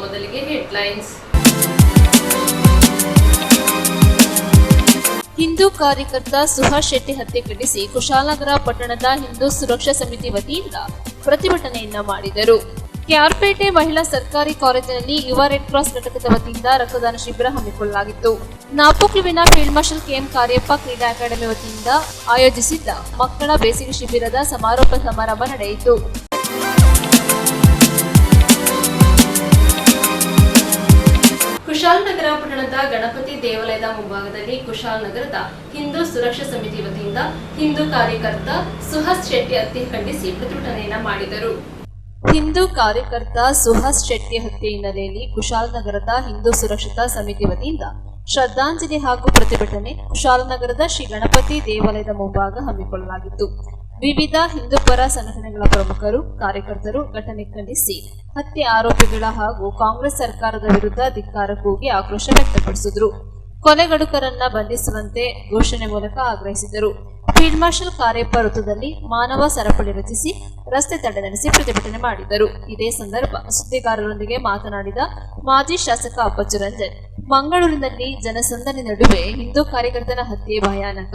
ಮೊದಲಿಗೆ ಹೆಡ್ಲೈನ್ಸ್. ಹಿಂದೂ ಕಾರ್ಯಕರ್ತ ಸುಹಾಸ್ ಶೆಟ್ಟಿ ಹತ್ಯೆ ಖಂಡಿಸಿ ಕುಶಾಲನಗರ ಪಟ್ಟಣದ ಹಿಂದೂ ಸುರಕ್ಷಾ ಸಮಿತಿ ವತಿಯಿಂದ ಪ್ರತಿಭಟನೆಯನ್ನ ಮಾಡಿದರು. ಕೆಆರ್ಪೇಟೆ ಮಹಿಳಾ ಸರ್ಕಾರಿ ಕಾಲೇಜಿನಲ್ಲಿ ಯುವ ರೆಡ್ ಕ್ರಾಸ್ ಘಟಕದ ವತಿಯಿಂದ ರಕ್ತದಾನ ಶಿಬಿರ ಹಮ್ಮಿಕೊಳ್ಳಲಾಗಿತ್ತು. ನಾಪೋಕ್ಲುವಿನ ಫೀಲ್ಡ್ ಮಾರ್ಷಲ್ ಕೆಎಂ ಕಾರ್ಯಪ್ಪ ಕ್ರೀಡಾ ಅಕಾಡೆಮಿ ವತಿಯಿಂದ ಆಯೋಜಿಸಿದ್ದ ಮಕ್ಕಳ ಬೇಸಿಗೆ ಶಿಬಿರದ ಸಮಾರೋಪ ಸಮಾರಂಭ ನಡೆಯಿತು. ಕುಶಾಲನಗರ ಪಟ್ಟಣದ ಗಣಪತಿ ದೇವಾಲಯದ ಮುಂಭಾಗದಲ್ಲಿ ಕುಶಾಲನಗರದ ಹಿಂದೂ ಸುರಕ್ಷಾ ಸಮಿತಿ ವತಿಯಿಂದ ಹಿಂದೂ ಕಾರ್ಯಕರ್ತ ಸುಹಾಸ್ ಶೆಟ್ಟಿ ಹತ್ಯೆ ಖಂಡಿಸಿ ಪ್ರತಿಭಟನೆಯನ್ನ ಮಾಡಿದರು. ಹಿಂದೂ ಕಾರ್ಯಕರ್ತ ಸುಹಾಸ್ ಶೆಟ್ಟಿ ಹತ್ಯೆ ಹಿನ್ನೆಲೆಯಲ್ಲಿ ಕುಶಾಲನಗರದ ಹಿಂದೂ ಸುರಕ್ಷತಾ ಸಮಿತಿ ವತಿಯಿಂದ ಶ್ರದ್ಧಾಂಜಲಿ ಹಾಗೂ ಪ್ರತಿಭಟನೆ ಕುಶಾಲನಗರದ ಶ್ರೀ ಗಣಪತಿ ದೇವಾಲಯದ ಮುಂಭಾಗ ಹಮ್ಮಿಕೊಳ್ಳಲಾಗಿತ್ತು. ವಿವಿಧ ಹಿಂದೂಪರ ಸಂಘಟನೆಗಳ ಪ್ರಮುಖರು, ಕಾರ್ಯಕರ್ತರು ಘಟನೆ ಖಂಡಿಸಿ ಹತ್ಯೆ ಆರೋಪಿಗಳ ಹಾಗೂ ಕಾಂಗ್ರೆಸ್ ಸರ್ಕಾರದ ವಿರುದ್ಧ ಧಿಕ್ಕಾರ ಕೂಗಿ ಆಕ್ರೋಶ ವ್ಯಕ್ತಪಡಿಸಿದರು. ಕೊಲೆಗಡುಕರನ್ನ ಬಂಧಿಸುವಂತೆ ಘೋಷಣೆ ಮೂಲಕ ಆಗ್ರಹಿಸಿದರು. ಫೀಲ್ಡ್ ಮಾರ್ಷಲ್ ಕಾರ್ಯಪ್ಪ ವೃತ್ತದಲ್ಲಿ ಮಾನವ ಸರಪಳಿ ರಚಿಸಿ ರಸ್ತೆ ತಡೆ ನಡೆಸಿ ಪ್ರತಿಭಟನೆ ಮಾಡಿದರು. ಇದೇ ಸಂದರ್ಭ ಸುದ್ದಿಗಾರರೊಂದಿಗೆ ಮಾತನಾಡಿದ ಮಾಜಿ ಶಾಸಕ ಅಪ್ಪಚ್ಚು ರಂಜನ್, ಮಂಗಳೂರಿನಲ್ಲಿ ಜನಸಂದಣಿ ನಡುವೆ ಹಿಂದೂ ಕಾರ್ಯಕರ್ತನ ಹತ್ಯೆ ಭಯಾನಕ.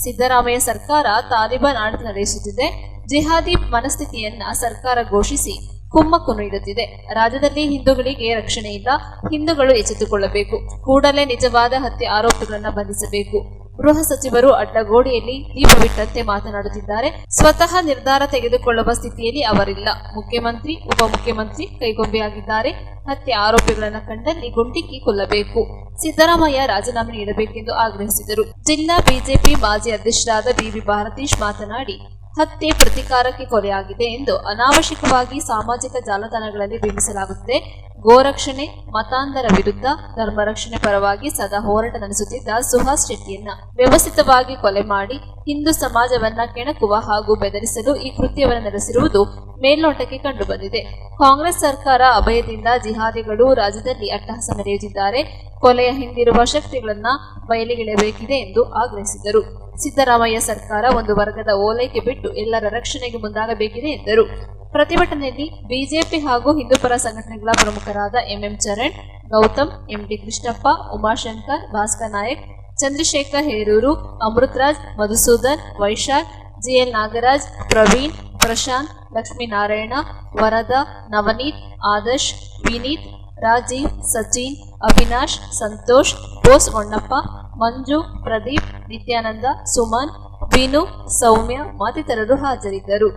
ಸಿದ್ದರಾಮಯ್ಯ ಸರ್ಕಾರ ತಾಲಿಬಾನ್ ಆಡಳಿತ ನಡೆಸುತ್ತಿದೆ. ಜಿಹಾದಿ ಮನಸ್ಥಿತಿಯನ್ನ ಸರ್ಕಾರ ಘೋಷಿಸಿ ಕುಮ್ಮಕ್ಕು ನೀಡುತ್ತಿದೆ. ರಾಜ್ಯದಲ್ಲಿ ಹಿಂದೂಗಳಿಗೆ ರಕ್ಷಣೆ ಇಲ್ಲ. ಹಿಂದೂಗಳು ಎಚ್ಚೆತ್ತುಕೊಳ್ಳಬೇಕು. ಕೂಡಲೇ ನಿಜವಾದ ಹತ್ಯೆ ಆರೋಪಿಗಳನ್ನು ಬಂಧಿಸಬೇಕು. ಗೃಹ ಸಚಿವರು ಅಡ್ಡಗೋಡೆಯಲ್ಲಿ ದೀಪವಿಟ್ಟಂತೆ ಮಾತನಾಡುತ್ತಿದ್ದಾರೆ. ಸ್ವತಃ ನಿರ್ಧಾರ ತೆಗೆದುಕೊಳ್ಳುವ ಸ್ಥಿತಿಯಲ್ಲಿ ಅವರಿಲ್ಲ. ಮುಖ್ಯಮಂತ್ರಿ, ಉಪಮುಖ್ಯಮಂತ್ರಿ ಕೈಗೊಂಬೆಯಾಗಿದ್ದಾರೆ. ಹತ್ಯೆ ಆರೋಪಿಗಳನ್ನು ಕಂಡಲ್ಲಿ ಗುಂಡಿಕ್ಕಿ ಕೊಲ್ಲಬೇಕು. ಸಿದ್ದರಾಮಯ್ಯ ರಾಜೀನಾಮೆ ನೀಡಬೇಕೆಂದು ಆಗ್ರಹಿಸಿದರು. ಜಿಲ್ಲಾ ಬಿಜೆಪಿ ಮಾಜಿ ಅಧ್ಯಕ್ಷರಾದ ಬಿವಿ ಭಾರತೀಶ್ ಮಾತನಾಡಿ, ಹತ್ಯೆ ಪ್ರತಿಕಾರಕ್ಕೆ ಕೊಲೆಯಾಗಿದೆ ಎಂದು ಅನಾವಶ್ಯಕವಾಗಿ ಸಾಮಾಜಿಕ ಜಾಲತಾಣಗಳಲ್ಲಿ ಬಿಂಬಿಸಲಾಗುತ್ತದೆ. ಗೋರಕ್ಷಣೆ, ಮತಾಂಧರ ವಿರುದ್ಧ ಧರ್ಮ ರಕ್ಷಣೆ ಪರವಾಗಿ ಸದಾ ಹೋರಾಟ ನಡೆಸುತ್ತಿದ್ದ ಸುಹಾಸ್ ಶೆಟ್ಟಿಯನ್ನ ವ್ಯವಸ್ಥಿತವಾಗಿ ಕೊಲೆ ಮಾಡಿ ಹಿಂದೂ ಸಮಾಜವನ್ನ ಕೆಣಕುವ ಹಾಗೂ ಬೆದರಿಸಲು ಈ ಕೃತ್ಯವನ್ನು ನಡೆಸಿರುವುದು ಮೇಲ್ನೋಟಕ್ಕೆ ಕಂಡುಬಂದಿದೆ. ಕಾಂಗ್ರೆಸ್ ಸರ್ಕಾರ ಅಭಯದಿಂದ ಜಿಹಾದಿಗಳು ರಾಜ್ಯದಲ್ಲಿ ಅಟ್ಟಹಾಸ ಮೆರೆಯುತ್ತಿದ್ದಾರೆ. ಕೊಲೆಯ ಹಿಂದಿರುವ ಶಕ್ತಿಗಳನ್ನ ಬಯಲಿಗೆಳೆಯಬೇಕಿದೆ ಎಂದು ಆಗ್ರಹಿಸಿದರು. ಸಿದ್ದರಾಮಯ್ಯ ಸರ್ಕಾರ ಒಂದು ವರ್ಗದ ಓಲೈಕೆ ಬಿಟ್ಟು ಎಲ್ಲರ ರಕ್ಷಣೆಗೆ ಮುಂದಾಗಬೇಕಿದೆ ಎಂದರು. ಪ್ರತಿಭಟನೆಯಲ್ಲಿ ಬಿಜೆಪಿ ಹಾಗೂ ಹಿಂದೂಪರ ಸಂಘಟನೆಗಳ ಪ್ರಮುಖರಾದ ಎಂಎಂ ಚರಣ್, ಗೌತಮ್, ಎಂಟಿ ಕೃಷ್ಣಪ್ಪ, ಉಮಾಶಂಕರ್, ಭಾಸ್ಕರ್ ನಾಯಕ್, ಚಂದ್ರಶೇಖರ್ ಹೇರೂರು, ಅಮೃತರಾಜ್, ಮಧುಸೂದನ್, ವೈಶಾಖ್, ಜಿಎಲ್ ನಾಗರಾಜ್, ಪ್ರವೀಣ್, ಪ್ರಶಾಂತ್, ಲಕ್ಷ್ಮೀನಾರಾಯಣ, ವರದಾ, ನವನೀತ್, ಆದರ್ಶ್, ವಿನೀತ್, ರಾಜೀವ್, ಸಚಿನ್, ಅವಿನಾಶ್, ಸಂತೋಷ್, ಬೋಸ್ ಹೊನ್ನಪ್ಪ, ಮಂಜು, ಪ್ರದೀಪ್, ನಿತ್ಯಾನಂದ, ಸುಮನ್, ವಿನು, ಸೌಮ್ಯ ಮತ್ತಿತರರು ಹಾಜರಿದ್ದರು.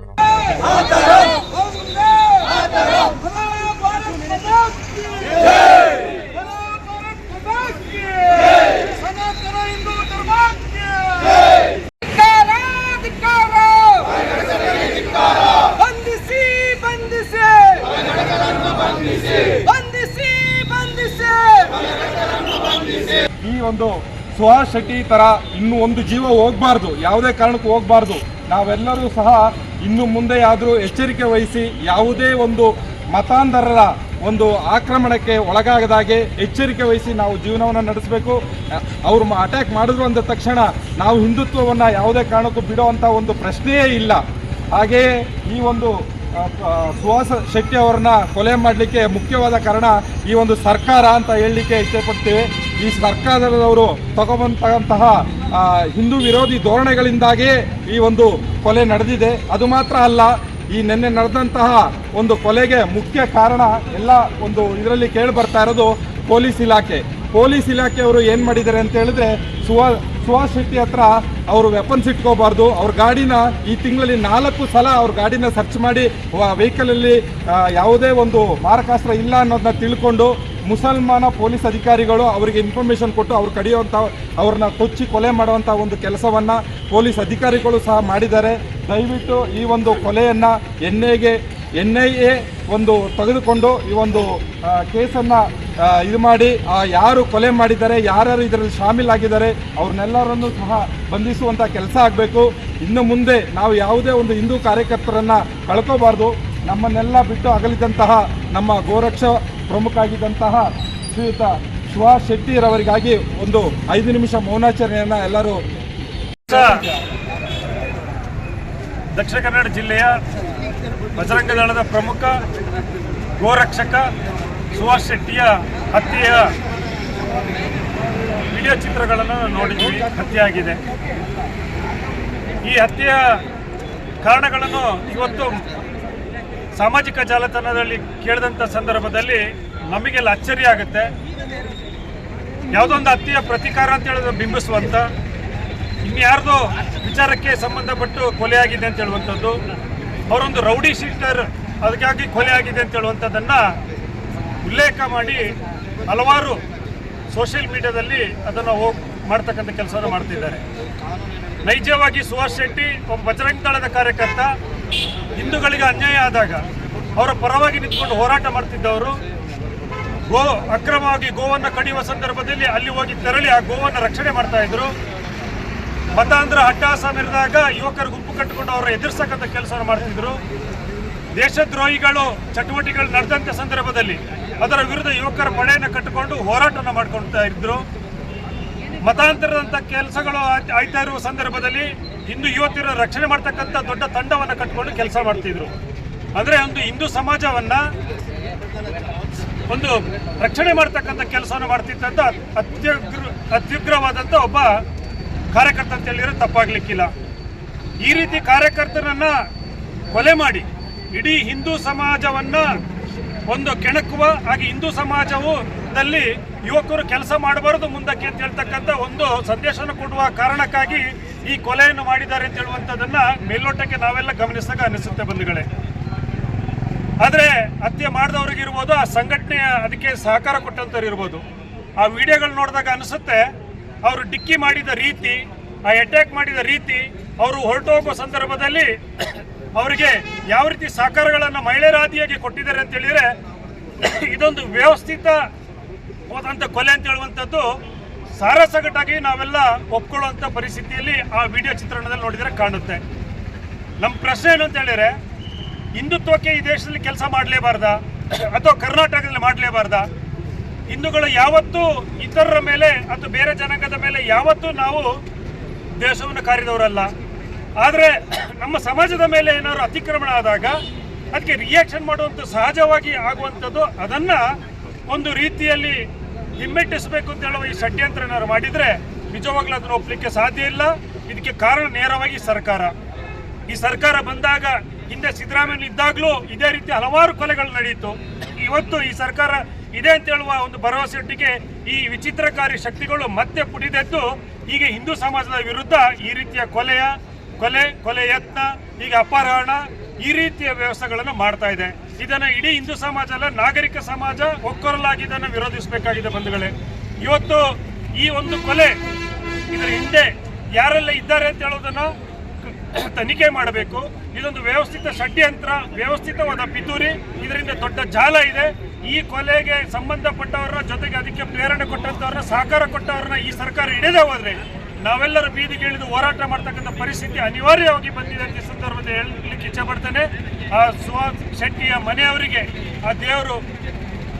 ಈ ಒಂದು ಸುಹಾಸ್ ಶೆಟ್ಟಿ ತರ ಇನ್ನು ಒಂದು ಜೀವ ಹೋಗ್ಬಾರ್ದು, ಯಾವುದೇ ಕಾರಣಕ್ಕೂ ಹೋಗ್ಬಾರ್ದು. ನಾವೆಲ್ಲರೂ ಸಹ ಇನ್ನು ಮುಂದೆ ಆದರೂ ಎಚ್ಚರಿಕೆ ವಹಿಸಿ ಯಾವುದೇ ಒಂದು ಮತಾಂಧರರ ಒಂದು ಆಕ್ರಮಣಕ್ಕೆ ಒಳಗಾಗದಾಗೆ ಎಚ್ಚರಿಕೆ ವಹಿಸಿ ನಾವು ಜೀವನವನ್ನು ನಡೆಸಬೇಕು. ಅವರು ಅಟ್ಯಾಕ್ ಮಾಡಿದ್ರು ಅಂದ ತಕ್ಷಣ ನಾವು ಹಿಂದುತ್ವವನ್ನು ಯಾವುದೇ ಕಾರಣಕ್ಕೂ ಬಿಡುವಂಥ ಒಂದು ಪ್ರಶ್ನೆಯೇ ಇಲ್ಲ. ಹಾಗೆಯೇ ಈ ಒಂದು ಸುಹಾಸ್ ಶೆಟ್ಟಿ ಅವರನ್ನ ಕೊಲೆ ಮಾಡಲಿಕ್ಕೆ ಮುಖ್ಯವಾದ ಕಾರಣ ಈ ಒಂದು ಸರ್ಕಾರ ಅಂತ ಹೇಳಲಿಕ್ಕೆ ಇಷ್ಟಪಡ್ತೇವೆ. ಈ ಸರ್ಕಾರದವರು ತಗೊಂಬಂತಹ ಹಿಂದೂ ವಿರೋಧಿ ಧೋರಣೆಗಳಿಂದಾಗೇ ಈ ಒಂದು ಕೊಲೆ ನಡೆದಿದೆ. ಅದು ಮಾತ್ರ ಅಲ್ಲ, ಈ ನಿನ್ನೆ ನಡೆದಂತಹ ಒಂದು ಕೊಲೆಗೆ ಮುಖ್ಯ ಕಾರಣ ಎಲ್ಲ ಒಂದು ಇದರಲ್ಲಿ ಕೇಳಿ ಬರ್ತಾ ಇರೋದು ಪೊಲೀಸ್ ಇಲಾಖೆಯವರು ಏನು ಮಾಡಿದ್ದಾರೆ ಅಂತ ಹೇಳಿದ್ರೆ, ಸುಹಾಸ್ ಶೆಟ್ಟಿ ಹತ್ರ ಅವರು ವೆಪನ್ಸ್ ಇಟ್ಕೋಬಾರ್ದು. ಅವ್ರ ಗಾಡಿನ ಈ ತಿಂಗಳಲ್ಲಿ 4 ಸಲ ಅವ್ರ ಗಾಡಿನ ಸರ್ಚ್ ಮಾಡಿ ವೆಹಿಕಲಲ್ಲಿ ಯಾವುದೇ ಒಂದು ಮಾರಕಾಸ್ತ್ರ ಇಲ್ಲ ಅನ್ನೋದನ್ನ ತಿಳ್ಕೊಂಡು ಮುಸಲ್ಮಾನ ಪೊಲೀಸ್ ಅಧಿಕಾರಿಗಳು ಅವರಿಗೆ ಇನ್ಫಾರ್ಮೇಷನ್ ಕೊಟ್ಟು ಅವ್ರು ಅವ್ರನ್ನ ಕೊಚ್ಚಿ ಕೊಲೆ ಮಾಡುವಂಥ ಒಂದು ಕೆಲಸವನ್ನು ಪೊಲೀಸ್ ಅಧಿಕಾರಿಗಳು ಸಹ ಮಾಡಿದ್ದಾರೆ. ದಯವಿಟ್ಟು ಈ ಒಂದು ಕೊಲೆಯನ್ನು NIA ಒಂದು ತೆಗೆದುಕೊಂಡು ಈ ಒಂದು ಕೇಸನ್ನು ಇದು ಮಾಡಿ ಯಾರು ಕೊಲೆ ಮಾಡಿದ್ದಾರೆ, ಯಾರ್ಯಾರು ಇದರಲ್ಲಿ ಶಾಮೀಲಾಗಿದ್ದಾರೆ ಅವ್ರನ್ನೆಲ್ಲರನ್ನೂ ಸಹ ಬಂಧಿಸುವಂಥ ಕೆಲಸ ಆಗಬೇಕು. ಇನ್ನು ಮುಂದೆ ನಾವು ಯಾವುದೇ ಒಂದು ಹಿಂದೂ ಕಾರ್ಯಕರ್ತರನ್ನು ಕಳ್ಕೋಬಾರ್ದು. ನಮ್ಮನ್ನೆಲ್ಲ ಬಿಟ್ಟು ಅಗಲಿದಂತಹ ನಮ್ಮ ಗೋರಕ್ಷಾ ಪ್ರಮುಖ ಆಗಿದ್ದಂತಹ ಶ್ರೀಯುತ ಸುಹಾಸ್ ಶೆಟ್ಟಿರವರಿಗಾಗಿ ಒಂದು 5 ನಿಮಿಷ ಮೌನಾಚರಣೆಯನ್ನು ಎಲ್ಲರೂ. ದಕ್ಷಿಣ ಕನ್ನಡ ಜಿಲ್ಲೆಯ ಬಜರಂಗ ದಳದ ಪ್ರಮುಖ ಗೋರಕ್ಷಕ ಸುಹಾಸ್ ಶೆಟ್ಟಿಯ ಹತ್ಯೆಯ ವಿಡಿಯೋ ಚಿತ್ರಗಳನ್ನು ನೋಡಿದ್ವಿ. ಹತ್ಯೆಯಾಗಿದೆ. ಈ ಹತ್ಯೆಯ ಕಾರಣಗಳನ್ನು ಇವತ್ತು ಸಾಮಾಜಿಕ ಜಾಲತಾಣದಲ್ಲಿ ಕೇಳಿದಂಥ ಸಂದರ್ಭದಲ್ಲಿ ನಮಗೆಲ್ಲ ಅಚ್ಚರಿ ಆಗುತ್ತೆ. ಯಾವುದೊಂದು ಹತ್ಯೆಯ ಪ್ರತೀಕಾರ ಅಂತ ಹೇಳಿದ್ರೆ ಬಿಂಬಿಸುವಂಥ, ಇನ್ಯಾರ್ದೋ ವಿಚಾರಕ್ಕೆ ಸಂಬಂಧಪಟ್ಟು ಕೊಲೆಯಾಗಿದೆ ಅಂತ ಹೇಳುವಂಥದ್ದು, ಅವರೊಂದು ರೌಡಿ ಶೀಟರ್ ಅದಕ್ಕಾಗಿ ಕೊಲೆಯಾಗಿದೆ ಅಂತ ಹೇಳುವಂಥದ್ದನ್ನು ಉಲ್ಲೇಖ ಮಾಡಿ ಹಲವಾರು ಸೋಷಿಯಲ್ ಮೀಡಿಯಾದಲ್ಲಿ ಅದನ್ನು ಮಾಡ್ತಕ್ಕಂಥ ಕೆಲಸವನ್ನು ಮಾಡ್ತಿದ್ದಾರೆ. ನೈಜವಾಗಿ ಸುಹಾಸ್ ಶೆಟ್ಟಿ ಒಬ್ಬ ಬಜರಂಗ ದಳದ ಕಾರ್ಯಕರ್ತ. ಹಿಂದೂಗಳಿಗೆ ಅನ್ಯಾಯ ಆದಾಗ ಅವರ ಪರವಾಗಿ ನಿಂತ್ಕೊಂಡು ಹೋರಾಟ ಮಾಡ್ತಿದ್ದವರು. ಅಕ್ರಮವಾಗಿ ಗೋವನ್ನು ಕಡಿಯುವ ಸಂದರ್ಭದಲ್ಲಿ ಅಲ್ಲಿ ಹೋಗಿ ತೆರಳಿ ಆ ಗೋವನ್ನು ರಕ್ಷಣೆ ಮಾಡ್ತಾ ಇದ್ರು. ಮತಾಂಧ್ರ ಅಟ್ಟಹಾಸ ಮೆರೆದಾಗ ಯುವಕರು ಗುಂಪು ಕಟ್ಟಿಕೊಂಡು ಅವರ ಎದುರಿಸತಕ್ಕಂಥ ಕೆಲಸವನ್ನು ಮಾಡ್ತಿದ್ರು. ದೇಶದ್ರೋಹಿಗಳು ಚಟುವಟಿಕೆಗಳು ನಡೆದಂಥ ಸಂದರ್ಭದಲ್ಲಿ ಅದರ ವಿರುದ್ಧ ಯುವಕರ ಪಡೆಯನ್ನು ಕಟ್ಟಿಕೊಂಡು ಹೋರಾಟವನ್ನು ಮಾಡ್ಕೊಳ್ತಾ ಇದ್ರು. ಮತಾಂತರದಂಥ ಕೆಲಸಗಳು ಆಯ್ತಾ ಇರುವ ಸಂದರ್ಭದಲ್ಲಿ ಹಿಂದೂ ಯುವತಿಯರ ರಕ್ಷಣೆ ಮಾಡ್ತಕ್ಕಂಥ ದೊಡ್ಡ ತಂಡವನ್ನು ಕಟ್ಟಿಕೊಂಡು ಕೆಲಸ ಮಾಡ್ತಿದ್ರು. ಅಂದರೆ ಒಂದು ಹಿಂದೂ ಸಮಾಜವನ್ನು ಒಂದು ರಕ್ಷಣೆ ಮಾಡ್ತಕ್ಕಂಥ ಕೆಲಸವನ್ನು ಮಾಡ್ತಿದ್ದಂಥ ಅತ್ಯುಗ್ರವಾದಂಥ ಒಬ್ಬ ಕಾರ್ಯಕರ್ತ ಅಂತ ಹೇಳಿದ್ರೆ ತಪ್ಪಾಗ್ಲಿಕ್ಕಿಲ್ಲ. ಈ ರೀತಿ ಕಾರ್ಯಕರ್ತರನ್ನ ಕೊಲೆ ಮಾಡಿ ಇಡೀ ಹಿಂದೂ ಸಮಾಜವನ್ನ ಒಂದು ಕೆಣಕುವ ಹಾಗೆ ಹಿಂದೂ ಸಮಾಜದಲ್ಲಿ ಯುವಕರು ಕೆಲಸ ಮಾಡಬಾರದು ಮುಂದಕ್ಕೆ ಅಂತ ಹೇಳ್ತಕ್ಕಂಥ ಒಂದು ಸಂದೇಶವನ್ನು ಕೊಡುವ ಕಾರಣಕ್ಕಾಗಿ ಈ ಕೊಲೆಯನ್ನು ಮಾಡಿದ್ದಾರೆ ಅಂತ ಹೇಳುವಂಥದ್ದನ್ನ ಮೇಲ್ನೋಟಕ್ಕೆ ನಾವೆಲ್ಲ ಗಮನಿಸಿದಾಗ ಅನಿಸುತ್ತೆ ಬಂಧುಗಳೇ. ಆದರೆ ಹತ್ಯೆ ಮಾಡಿದವ್ರಿಗಿರ್ಬೋದು, ಆ ಸಂಘಟನೆಯ ಅದಕ್ಕೆ ಸಹಕಾರ ಕೊಟ್ಟಂಥವ್ರು ಇರ್ಬೋದು. ಆ ವಿಡಿಯೋಗಳು ನೋಡಿದಾಗ ಅನಿಸುತ್ತೆ ಅವರು ಡಿಕ್ಕಿ ಮಾಡಿದ ರೀತಿ, ಆ ಅಟ್ಯಾಕ್ ಮಾಡಿದ ರೀತಿ, ಅವರು ಹೊರಟೋಗುವ ಸಂದರ್ಭದಲ್ಲಿ ಅವರಿಗೆ ಯಾವ ರೀತಿ ಸಹಕಾರಗಳನ್ನು ಮಹಿಳೆಯರಾದಿಯಾಗಿ ಕೊಟ್ಟಿದ್ದಾರೆ ಅಂತ ಹೇಳಿದರೆ ಇದೊಂದು ವ್ಯವಸ್ಥಿತವಾದಂಥ ಕೊಲೆ ಅಂತ ಹೇಳುವಂಥದ್ದು ಸಾರಾಸಗಟಾಗಿ ನಾವೆಲ್ಲ ಒಪ್ಕೊಳ್ಳುವಂಥ ಪರಿಸ್ಥಿತಿಯಲ್ಲಿ ಆ ವಿಡಿಯೋ ಚಿತ್ರಣದಲ್ಲಿ ನೋಡಿದರೆ ಕಾಣುತ್ತೆ. ನಮ್ಮ ಪ್ರಶ್ನೆ ಏನು ಅಂತ ಹೇಳಿದರೆ, ಹಿಂದುತ್ವಕ್ಕೆ ಈ ದೇಶದಲ್ಲಿ ಕೆಲಸ ಮಾಡಲೇಬಾರ್ದಾ ಅಥವಾ ಕರ್ನಾಟಕದಲ್ಲಿ ಮಾಡಲೇಬಾರ್ದಾ? ಹಿಂದೂಗಳು ಯಾವತ್ತೂ ಇತರರ ಮೇಲೆ ಅಥವಾ ಬೇರೆ ಜನಾಂಗದ ಮೇಲೆ ಯಾವತ್ತೂ ನಾವು ದೇಶವನ್ನು ಕಾರಿದವರಲ್ಲ. ಆದರೆ ನಮ್ಮ ಸಮಾಜದ ಮೇಲೆ ಏನಾದ್ರು ಅತಿಕ್ರಮಣ ಆದಾಗ ಅದಕ್ಕೆ ರಿಯಾಕ್ಷನ್ ಮಾಡುವಂಥ ಸಹಜವಾಗಿ ಆಗುವಂಥದ್ದು, ಅದನ್ನು ಒಂದು ರೀತಿಯಲ್ಲಿ ಹಿಮ್ಮೆಟ್ಟಿಸಬೇಕು ಅಂತ ಹೇಳುವ ಈ ಷಡ್ಯಂತ್ರ ಏನಾದ್ರು ಮಾಡಿದರೆ ನಿಜವಾಗ್ಲೂ ಅದನ್ನು ಒಪ್ಪಲಿಕ್ಕೆ ಸಾಧ್ಯ ಇಲ್ಲ. ಇದಕ್ಕೆ ಕಾರಣ ನೇರವಾಗಿ ಸರ್ಕಾರ. ಈ ಸರ್ಕಾರ ಬಂದಾಗ ಹಿಂದೆ ಸಿದ್ದರಾಮಯ್ಯ ಇದ್ದಾಗಲೂ ಇದೇ ರೀತಿ ಹಲವಾರು ಕೊಲೆಗಳು ನಡೆಯಿತು. ಇವತ್ತು ಈ ಸರ್ಕಾರ ಇದೆ ಅಂತ ಹೇಳುವ ಒಂದು ಭರವಸೆಯೊಟ್ಟಿಗೆ ಈ ವಿಚಿತ್ರಕಾರಿ ಶಕ್ತಿಗಳು ಮತ್ತೆ ಪುಟಿದೆದ್ದು ಈಗ ಹಿಂದೂ ಸಮಾಜದ ವಿರುದ್ಧ ಈ ರೀತಿಯ ಕೊಲೆ ಯತ್ನ, ಈಗ ಅಪಹರಣ, ಈ ರೀತಿಯ ವ್ಯವಸ್ಥೆಗಳನ್ನು ಮಾಡ್ತಾ ಇದೆ. ಇದನ್ನು ಇಡೀ ಹಿಂದೂ ಸಮಾಜ ಅಲ್ಲ, ನಾಗರಿಕ ಸಮಾಜ ಒಕ್ಕೊರಲಾಗಿ ಇದನ್ನು ವಿರೋಧಿಸಬೇಕಾಗಿದೆ ಬಂಧುಗಳೇ. ಇವತ್ತು ಈ ಒಂದು ಕೊಲೆ ಇದರ ಹಿಂದೆ ಯಾರೆಲ್ಲ ಇದ್ದಾರೆ ಅಂತ ಹೇಳೋದನ್ನು ತನಿಖೆ ಮಾಡಬೇಕು. ಇದೊಂದು ವ್ಯವಸ್ಥಿತ ಷಡ್ಯಂತ್ರ, ವ್ಯವಸ್ಥಿತವಾದ ಪಿತೂರಿ, ಇದರಿಂದ ದೊಡ್ಡ ಜಾಲ ಇದೆ. ಈ ಕೊಲೆಗೆ ಸಂಬಂಧಪಟ್ಟವರ ಜೊತೆಗೆ ಅದಕ್ಕೆ ಪ್ರೇರಣೆ ಕೊಟ್ಟಂತವ್ರನ್ನ, ಸಹಕಾರ ಕೊಟ್ಟವ್ರನ್ನ ಈ ಸರ್ಕಾರ ಹಿಡಿದೇ ಹೋದ್ರೆ ನಾವೆಲ್ಲರೂ ಬೀದಿಗೆ ಇಳಿದು ಹೋರಾಟ ಮಾಡ್ತಕ್ಕಂಥ ಪರಿಸ್ಥಿತಿ ಅನಿವಾರ್ಯವಾಗಿ ಬಂದಿದೆ ಅಂತ ಸಂದರ್ಭದಲ್ಲಿ ಹೇಳಲಿಕ್ಕೆ ಇಚ್ಛೆ ಪಡ್ತೇನೆ. ಆ ಸುಹಾಸ್ ಶೆಟ್ಟಿಯ ಮನೆಯವರಿಗೆ ಆ ದೇವರು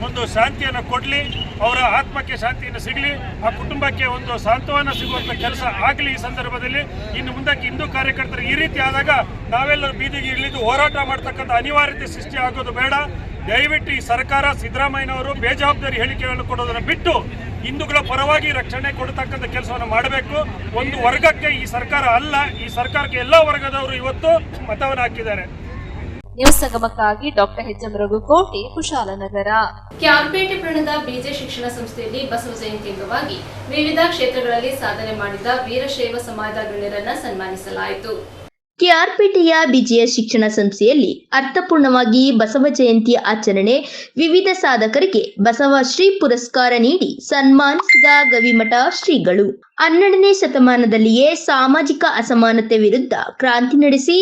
ಒಂದು ಶಾಂತಿಯನ್ನು ಕೊಡಲಿ, ಅವರ ಆತ್ಮಕ್ಕೆ ಶಾಂತಿಯನ್ನು ಸಿಗಲಿ, ಆ ಕುಟುಂಬಕ್ಕೆ ಒಂದು ಸಾಂತ್ವನ ಸಿಗುವಂಥ ಕೆಲಸ ಆಗಲಿ. ಈ ಸಂದರ್ಭದಲ್ಲಿ ಇನ್ನು ಮುಂದಕ್ಕೆ ಹಿಂದೂ ಕಾರ್ಯಕರ್ತರು ಈ ರೀತಿ ಆದಾಗ ನಾವೆಲ್ಲರೂ ಬೀದಿಗೆ ಇಳಿದು ಹೋರಾಟ ಮಾಡ್ತಕ್ಕಂಥ ಅನಿವಾರ್ಯತೆ ಸೃಷ್ಟಿ ಆಗೋದು ಬೇಡ. ದಯವಿಟ್ಟು ಈ ಸರ್ಕಾರ, ಸಿದ್ದರಾಮಯ್ಯನವರು ಬೇಜವಾಬ್ದಾರಿ ಹೇಳಿಕೆಗಳನ್ನು ಕೊಡೋದನ್ನು ಬಿಟ್ಟು ಹಿಂದೂಗಳ ಪರವಾಗಿ ರಕ್ಷಣೆ ಕೊಡತಕ್ಕಂಥ ಕೆಲಸವನ್ನು ಮಾಡಬೇಕು. ಒಂದು ವರ್ಗಕ್ಕೆ ಈ ಸರ್ಕಾರ ಅಲ್ಲ, ಈ ಸರ್ಕಾರಕ್ಕೆ ಎಲ್ಲ ವರ್ಗದವರು ಇವತ್ತು ಮತವನ್ನು ಹಾಕಿದ್ದಾರೆ. ನ್ಯೂಸ್ ಸಂಗಮಕ್ಕಾಗಿ doctor H M Raghukoti, Kushalanagar. ಕ್ಯಾರ್ಪೇಟೆ ಪಟ್ಟಣದ ಬಿಜೆ ಶಿಕ್ಷಣ ಸಂಸ್ಥೆಯಲ್ಲಿ ಬಸವ ಜಯಂತಿ ಅಂಗವಾಗಿ ವಿವಿಧ ಕ್ಷೇತ್ರಗಳಲ್ಲಿ ಸಾಧನೆ ಮಾಡಿದ ವೀರಶೈವ ಸಮಾಜದ ಗಣ್ಯರನ್ನು ಸನ್ಮಾನಿಸಲಾಯಿತು. ಕೆಆರ್ಪೇಟೆಯ ಬಿಜಿಯ ಶಿಕ್ಷಣ ಸಂಸ್ಥೆಯಲ್ಲಿ ಅರ್ಥಪೂರ್ಣವಾಗಿ ಬಸವ ಜಯಂತಿ ಆಚರಣೆ, ವಿವಿಧ ಸಾಧಕರಿಗೆ ಬಸವ ಶ್ರೀ ಪುರಸ್ಕಾರ ನೀಡಿ ಸನ್ಮಾನಿಸಿದ ಗವಿಮಠ ಶ್ರೀಗಳು. 12ನೇ ಶತಮಾನದಲ್ಲಿಯೇ ಸಾಮಾಜಿಕ ಅಸಮಾನತೆ ವಿರುದ್ಧ ಕ್ರಾಂತಿ ನಡೆಸಿ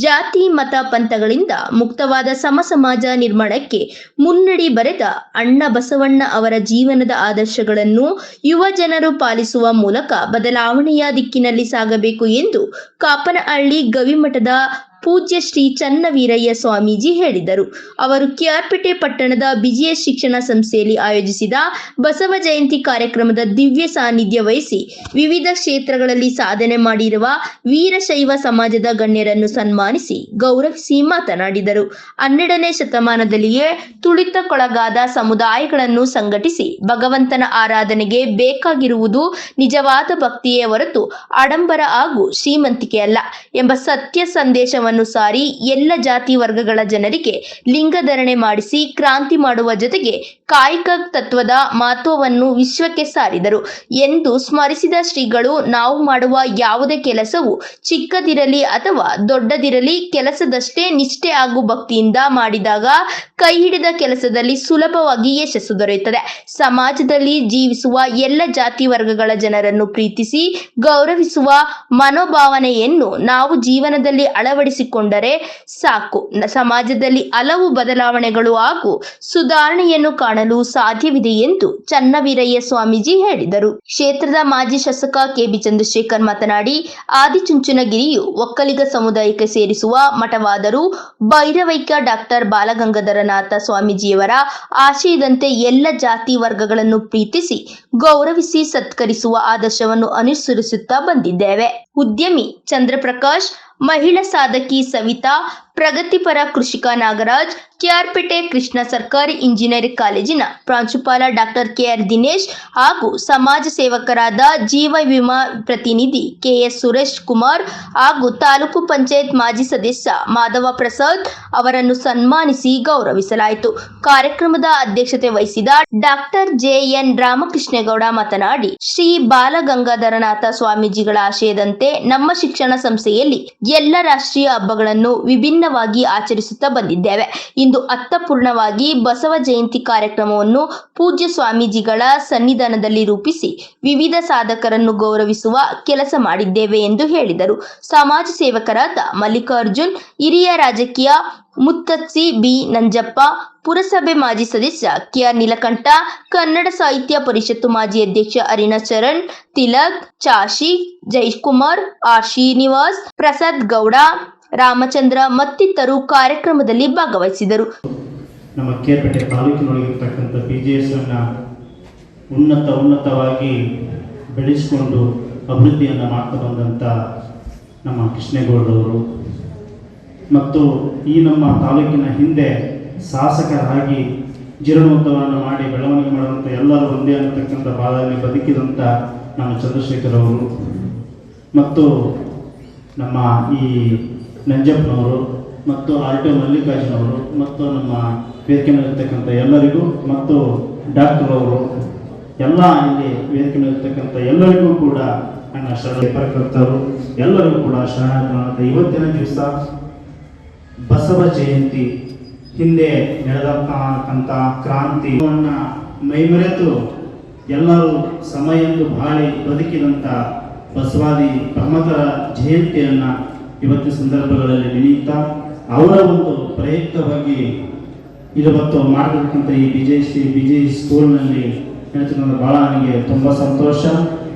ಜಾತಿ ಮತ ಪಂಥಗಳಿಂದ ಮುಕ್ತವಾದ ಸಮಸಮಾಜ ನಿರ್ಮಾಣಕ್ಕೆ ಮುನ್ನಡಿ ಬರೆದ ಅಣ್ಣ ಬಸವಣ್ಣ ಅವರ ಜೀವನದ ಆದರ್ಶಗಳನ್ನು ಯುವ ಜನರು ಪಾಲಿಸುವ ಮೂಲಕ ಬದಲಾವಣೆಯ ದಿಕ್ಕಿನಲ್ಲಿ ಸಾಗಬೇಕು ಎಂದು ಕಾಪನಹಳ್ಳಿ ಗವಿಮಠದ ಪೂಜ್ಯ ಶ್ರೀ ಚನ್ನವೀರಯ್ಯ ಸ್ವಾಮೀಜಿ ಹೇಳಿದರು. ಅವರು ಕೆಆರ್ಪೇಟೆ ಪಟ್ಟಣದ ಬಿಜಿಎಸ್ ಶಿಕ್ಷಣ ಸಂಸ್ಥೆಯಲ್ಲಿ ಆಯೋಜಿಸಿದ ಬಸವ ಜಯಂತಿ ಕಾರ್ಯಕ್ರಮದ ದಿವ್ಯ ಸಾನ್ನಿಧ್ಯ ವಹಿಸಿ ವಿವಿಧ ಕ್ಷೇತ್ರಗಳಲ್ಲಿ ಸಾಧನೆ ಮಾಡಿರುವ ವೀರಶೈವ ಸಮಾಜದ ಗಣ್ಯರನ್ನು ಸನ್ಮಾನಿಸಿ ಗೌರವಿಸಿ ಮಾತನಾಡಿದರು. 12ನೇ ಶತಮಾನದಲ್ಲಿಯೇ ತುಳಿತಕ್ಕೊಳಗಾದ ಸಮುದಾಯಗಳನ್ನು ಸಂಘಟಿಸಿ ಭಗವಂತನ ಆರಾಧನೆಗೆ ಬೇಕಾಗಿರುವುದು ನಿಜವಾದ ಭಕ್ತಿಯೇ ಹೊರತು ಆಡಂಬರ ಹಾಗೂ ಶ್ರೀಮಂತಿಕೆ ಅಲ್ಲ ಎಂಬ ಸತ್ಯ ಸಂದೇಶವನ್ನು ಸಾರಿ ಎಲ್ಲ ಜಾತಿ ವರ್ಗಗಳ ಜನರಿಗೆ ಲಿಂಗಧರಣೆ ಮಾಡಿಸಿ ಕ್ರಾಂತಿ ಮಾಡುವ ಜೊತೆಗೆ ಕಾಯಕ ತತ್ವದ ಮಹತ್ವವನ್ನು ವಿಶ್ವಕ್ಕೆ ಸಾರಿದರು ಎಂದು ಸ್ಮರಿಸಿದ ಶ್ರೀಗಳು, ನಾವು ಮಾಡುವ ಯಾವುದೇ ಕೆಲಸವು ಚಿಕ್ಕದಿರಲಿ ಅಥವಾ ದೊಡ್ಡದಿರಲಿ ಕೆಲಸದಷ್ಟೇ ನಿಷ್ಠೆ ಹಾಗೂ ಭಕ್ತಿಯಿಂದ ಮಾಡಿದಾಗ ಕೈ ಹಿಡಿದ ಕೆಲಸದಲ್ಲಿ ಸುಲಭವಾಗಿ ಯಶಸ್ಸು ದೊರೆಯುತ್ತದೆ. ಸಮಾಜದಲ್ಲಿ ಜೀವಿಸುವ ಎಲ್ಲ ಜಾತಿ ವರ್ಗಗಳ ಜನರನ್ನು ಪ್ರೀತಿಸಿ ಗೌರವಿಸುವ ಮನೋಭಾವನೆಯನ್ನು ನಾವು ಜೀವನದಲ್ಲಿ ಅಳವಡಿಸಿಕೊಂಡರೆ ಸಾಕು, ಸಮಾಜದಲ್ಲಿ ಹಲವು ಬದಲಾವಣೆಗಳು ಹಾಗೂ ಸುಧಾರಣೆಯನ್ನು ಕಾಣಲು ಸಾಧ್ಯವಿದೆ ಎಂದು ಚನ್ನವೀರಯ್ಯ ಸ್ವಾಮೀಜಿ ಹೇಳಿದರು. ಕ್ಷೇತ್ರದ ಮಾಜಿ ಶಾಸಕ ಕೆಬಿ ಚಂದ್ರಶೇಖರ್ ಮಾತನಾಡಿ, ಆದಿಚುಂಚನಗಿರಿಯು ಒಕ್ಕಲಿಗ ಸಮುದಾಯಕ್ಕೆ ಸೇರಿಸುವ ಮಠವಾದರೂ ಭೈರವೈಕ್ಯ ಡಾಕ್ಟರ್ ಬಾಲಗಂಗಾಧರನಾಥ ಸ್ವಾಮೀಜಿಯವರ ಆಶಯದಂತೆ ಎಲ್ಲ ಜಾತಿ ವರ್ಗಗಳನ್ನು ಪ್ರೀತಿಸಿ ಗೌರವಿಸಿ ಸತ್ಕರಿಸುವ ಆದರ್ಶವನ್ನು ಅನುಸರಿಸುತ್ತಾ ಬಂದಿದ್ದೇವೆ. ಉದ್ಯಮಿ ಚಂದ್ರಪ್ರಕಾಶ್, ಮಹಿಳಾ ಸಾಧಕಿ ಸವಿತಾ, ಪ್ರಗತಿಪರ ಕೃಷಿಕ ನಾಗರಾಜ್, ಕೆಆರ್ಪೇಟೆ ಕೃಷ್ಣ ಸರ್ಕಾರಿ ಇಂಜಿನಿಯರಿಂಗ್ ಕಾಲೇಜಿನ ಪ್ರಾಂಶುಪಾಲ ಡಾಕ್ಟರ್ ಕೆಆರ್ ದಿನೇಶ್ ಹಾಗೂ ಸಮಾಜ ಸೇವಕರಾದ ಜೀವ ವಿಮಾ ಪ್ರತಿನಿಧಿ ಕೆಎಸ್ ಸುರೇಶ್ ಕುಮಾರ್ ಹಾಗೂ ತಾಲೂಕು ಪಂಚಾಯತ್ ಮಾಜಿ ಸದಸ್ಯ ಮಾಧವ ಪ್ರಸಾದ್ ಅವರನ್ನು ಸನ್ಮಾನಿಸಿ ಗೌರವಿಸಲಾಯಿತು. ಕಾರ್ಯಕ್ರಮದ ಅಧ್ಯಕ್ಷತೆ ವಹಿಸಿದ ಡಾಕ್ಟರ್ ಜೆಎನ್ ರಾಮಕೃಷ್ಣೇಗೌಡ ಮಾತನಾಡಿ, ಶ್ರೀ ಬಾಲಗಂಗಾಧರನಾಥ ಸ್ವಾಮೀಜಿಗಳ ಆಶಯದಂತೆ ನಮ್ಮ ಶಿಕ್ಷಣ ಸಂಸ್ಥೆಯಲ್ಲಿ ಎಲ್ಲ ರಾಷ್ಟ್ರೀಯ ಹಬ್ಬಗಳನ್ನು ವಿಭಿನ್ನವಾಗಿ ಆಚರಿಸುತ್ತಾ ಬಂದಿದ್ದೇವೆ. ಇಂದು ಅರ್ಥಪೂರ್ಣವಾಗಿ ಬಸವ ಜಯಂತಿ ಕಾರ್ಯಕ್ರಮವನ್ನು ಪೂಜ್ಯ ಸ್ವಾಮೀಜಿಗಳ ಸನ್ನಿಧಾನದಲ್ಲಿ ರೂಪಿಸಿ ವಿವಿಧ ಸಾಧಕರನ್ನು ಗೌರವಿಸುವ ಕೆಲಸ ಮಾಡಿದ್ದೇವೆ ಎಂದು ಹೇಳಿದರು. ಸಮಾಜ ಸೇವಕರಾದ ಮಲ್ಲಿಕಾರ್ಜುನ್, ಹಿರಿಯ ರಾಜಕೀಯ ಮುತ್ತತ್ಸಿ ಬಿ ನಂಜಪ್ಪ, ಪುರಸಭೆ ಮಾಜಿ ಸದಸ್ಯ ಕೆಆರ್ ನೀಲಕಂಠ, ಕನ್ನಡ ಸಾಹಿತ್ಯ ಪರಿಷತ್ತು ಮಾಜಿ ಅಧ್ಯಕ್ಷ ಅರುಣಾಚರಣ್, ತಿಲಕ್, ಚಾಶಿ, ಜಯಕುಮಾರ್, ಆರ್ ಶ್ರೀನಿವಾಸ್, ಪ್ರಸಾದ್ ಗೌಡ, ರಾಮಚಂದ್ರ ಮತ್ತಿತರರು ಕಾರ್ಯಕ್ರಮದಲ್ಲಿ ಭಾಗವಹಿಸಿದರು. ನಮ್ಮ ಕೆಆರ್ಪೇಟೆ ತಾಲೂಕಿನೊಳಗಿರ್ತಕ್ಕಂಥ ಬಿಜಿಎಸ್ ಅನ್ನ ಉನ್ನತವಾಗಿ ಬೆಳೆಸಿಕೊಂಡು ಅಭಿವೃದ್ಧಿಯನ್ನು ಮಾಡ್ತಾ ಬಂದಂಥ ನಮ್ಮ ಕೃಷ್ಣೇಗೌಡರವರು ಮತ್ತು ಈ ನಮ್ಮ ತಾಲೂಕಿನ ಹಿಂದೆ ಶಾಸಕರಾಗಿ ಜೀರ್ಣೋದ್ಧವವನ್ನು ಮಾಡಿ ಬೆಳವಣಿಗೆ ಮಾಡುವಂಥ ಎಲ್ಲರೂ ಒಂದೇ ಅನ್ನತಕ್ಕಂಥ ಭಾಗದಲ್ಲಿ ಬದುಕಿದಂಥ ನಮ್ಮ ಚಂದ್ರಶೇಖರ್ ಅವರು ಮತ್ತು ನಮ್ಮ ಈ ನಂಜಪ್ಪನವರು ಮತ್ತು ಆರ್.ಟಿ. ಮಲ್ಲಿಕಾರ್ಜುನವರು ಮತ್ತು ನಮ್ಮ ವೇದಿಕೆ ಮೇಲಿರ್ತಕ್ಕಂಥ ಎಲ್ಲರಿಗೂ ಮತ್ತು ಡಾಕ್ಟರ್ ಅವರು ಎಲ್ಲ ಇಲ್ಲಿ ವೇದಿಕೆ ಮೇಲಿರ್ತಕ್ಕಂಥ ಎಲ್ಲರಿಗೂ ಕೂಡ ನನ್ನ ಶರಣರು ಎಲ್ಲರಿಗೂ ಕೂಡ ಶರಣಾರ್ಥಿ. ಇವತ್ತಿನ ದಿವಸ ಬಸವ ಜಯಂತಿ ಹಿಂದೆ ನಡೆದಂಥ ಕ್ರಾಂತಿಯನ್ನು ಮೈಮರೆತು ಎಲ್ಲರೂ ಸಮಯಂದು ಬಾಳಿ ಬದುಕಿದಂಥ ಬಸವಾದಿ ಪ್ರಮುಖರ ಜಯಂತಿಯನ್ನು ಇವತ್ತಿನ ಸಂದರ್ಭಗಳಲ್ಲಿ ನೆನೆಯುತ್ತಾ ಅವರ ಒಂದು ಪ್ರಯುಕ್ತವಾಗಿ ಇವತ್ತು ಮಾಡಿರ್ತಕ್ಕಂಥ ಈ ಬಿಜೆ ಸ್ಕೂಲ್ನಲ್ಲಿ ನೆನೆಸಿಕೊಂಡು ಭಾಳ ನನಗೆ ತುಂಬ ಸಂತೋಷ.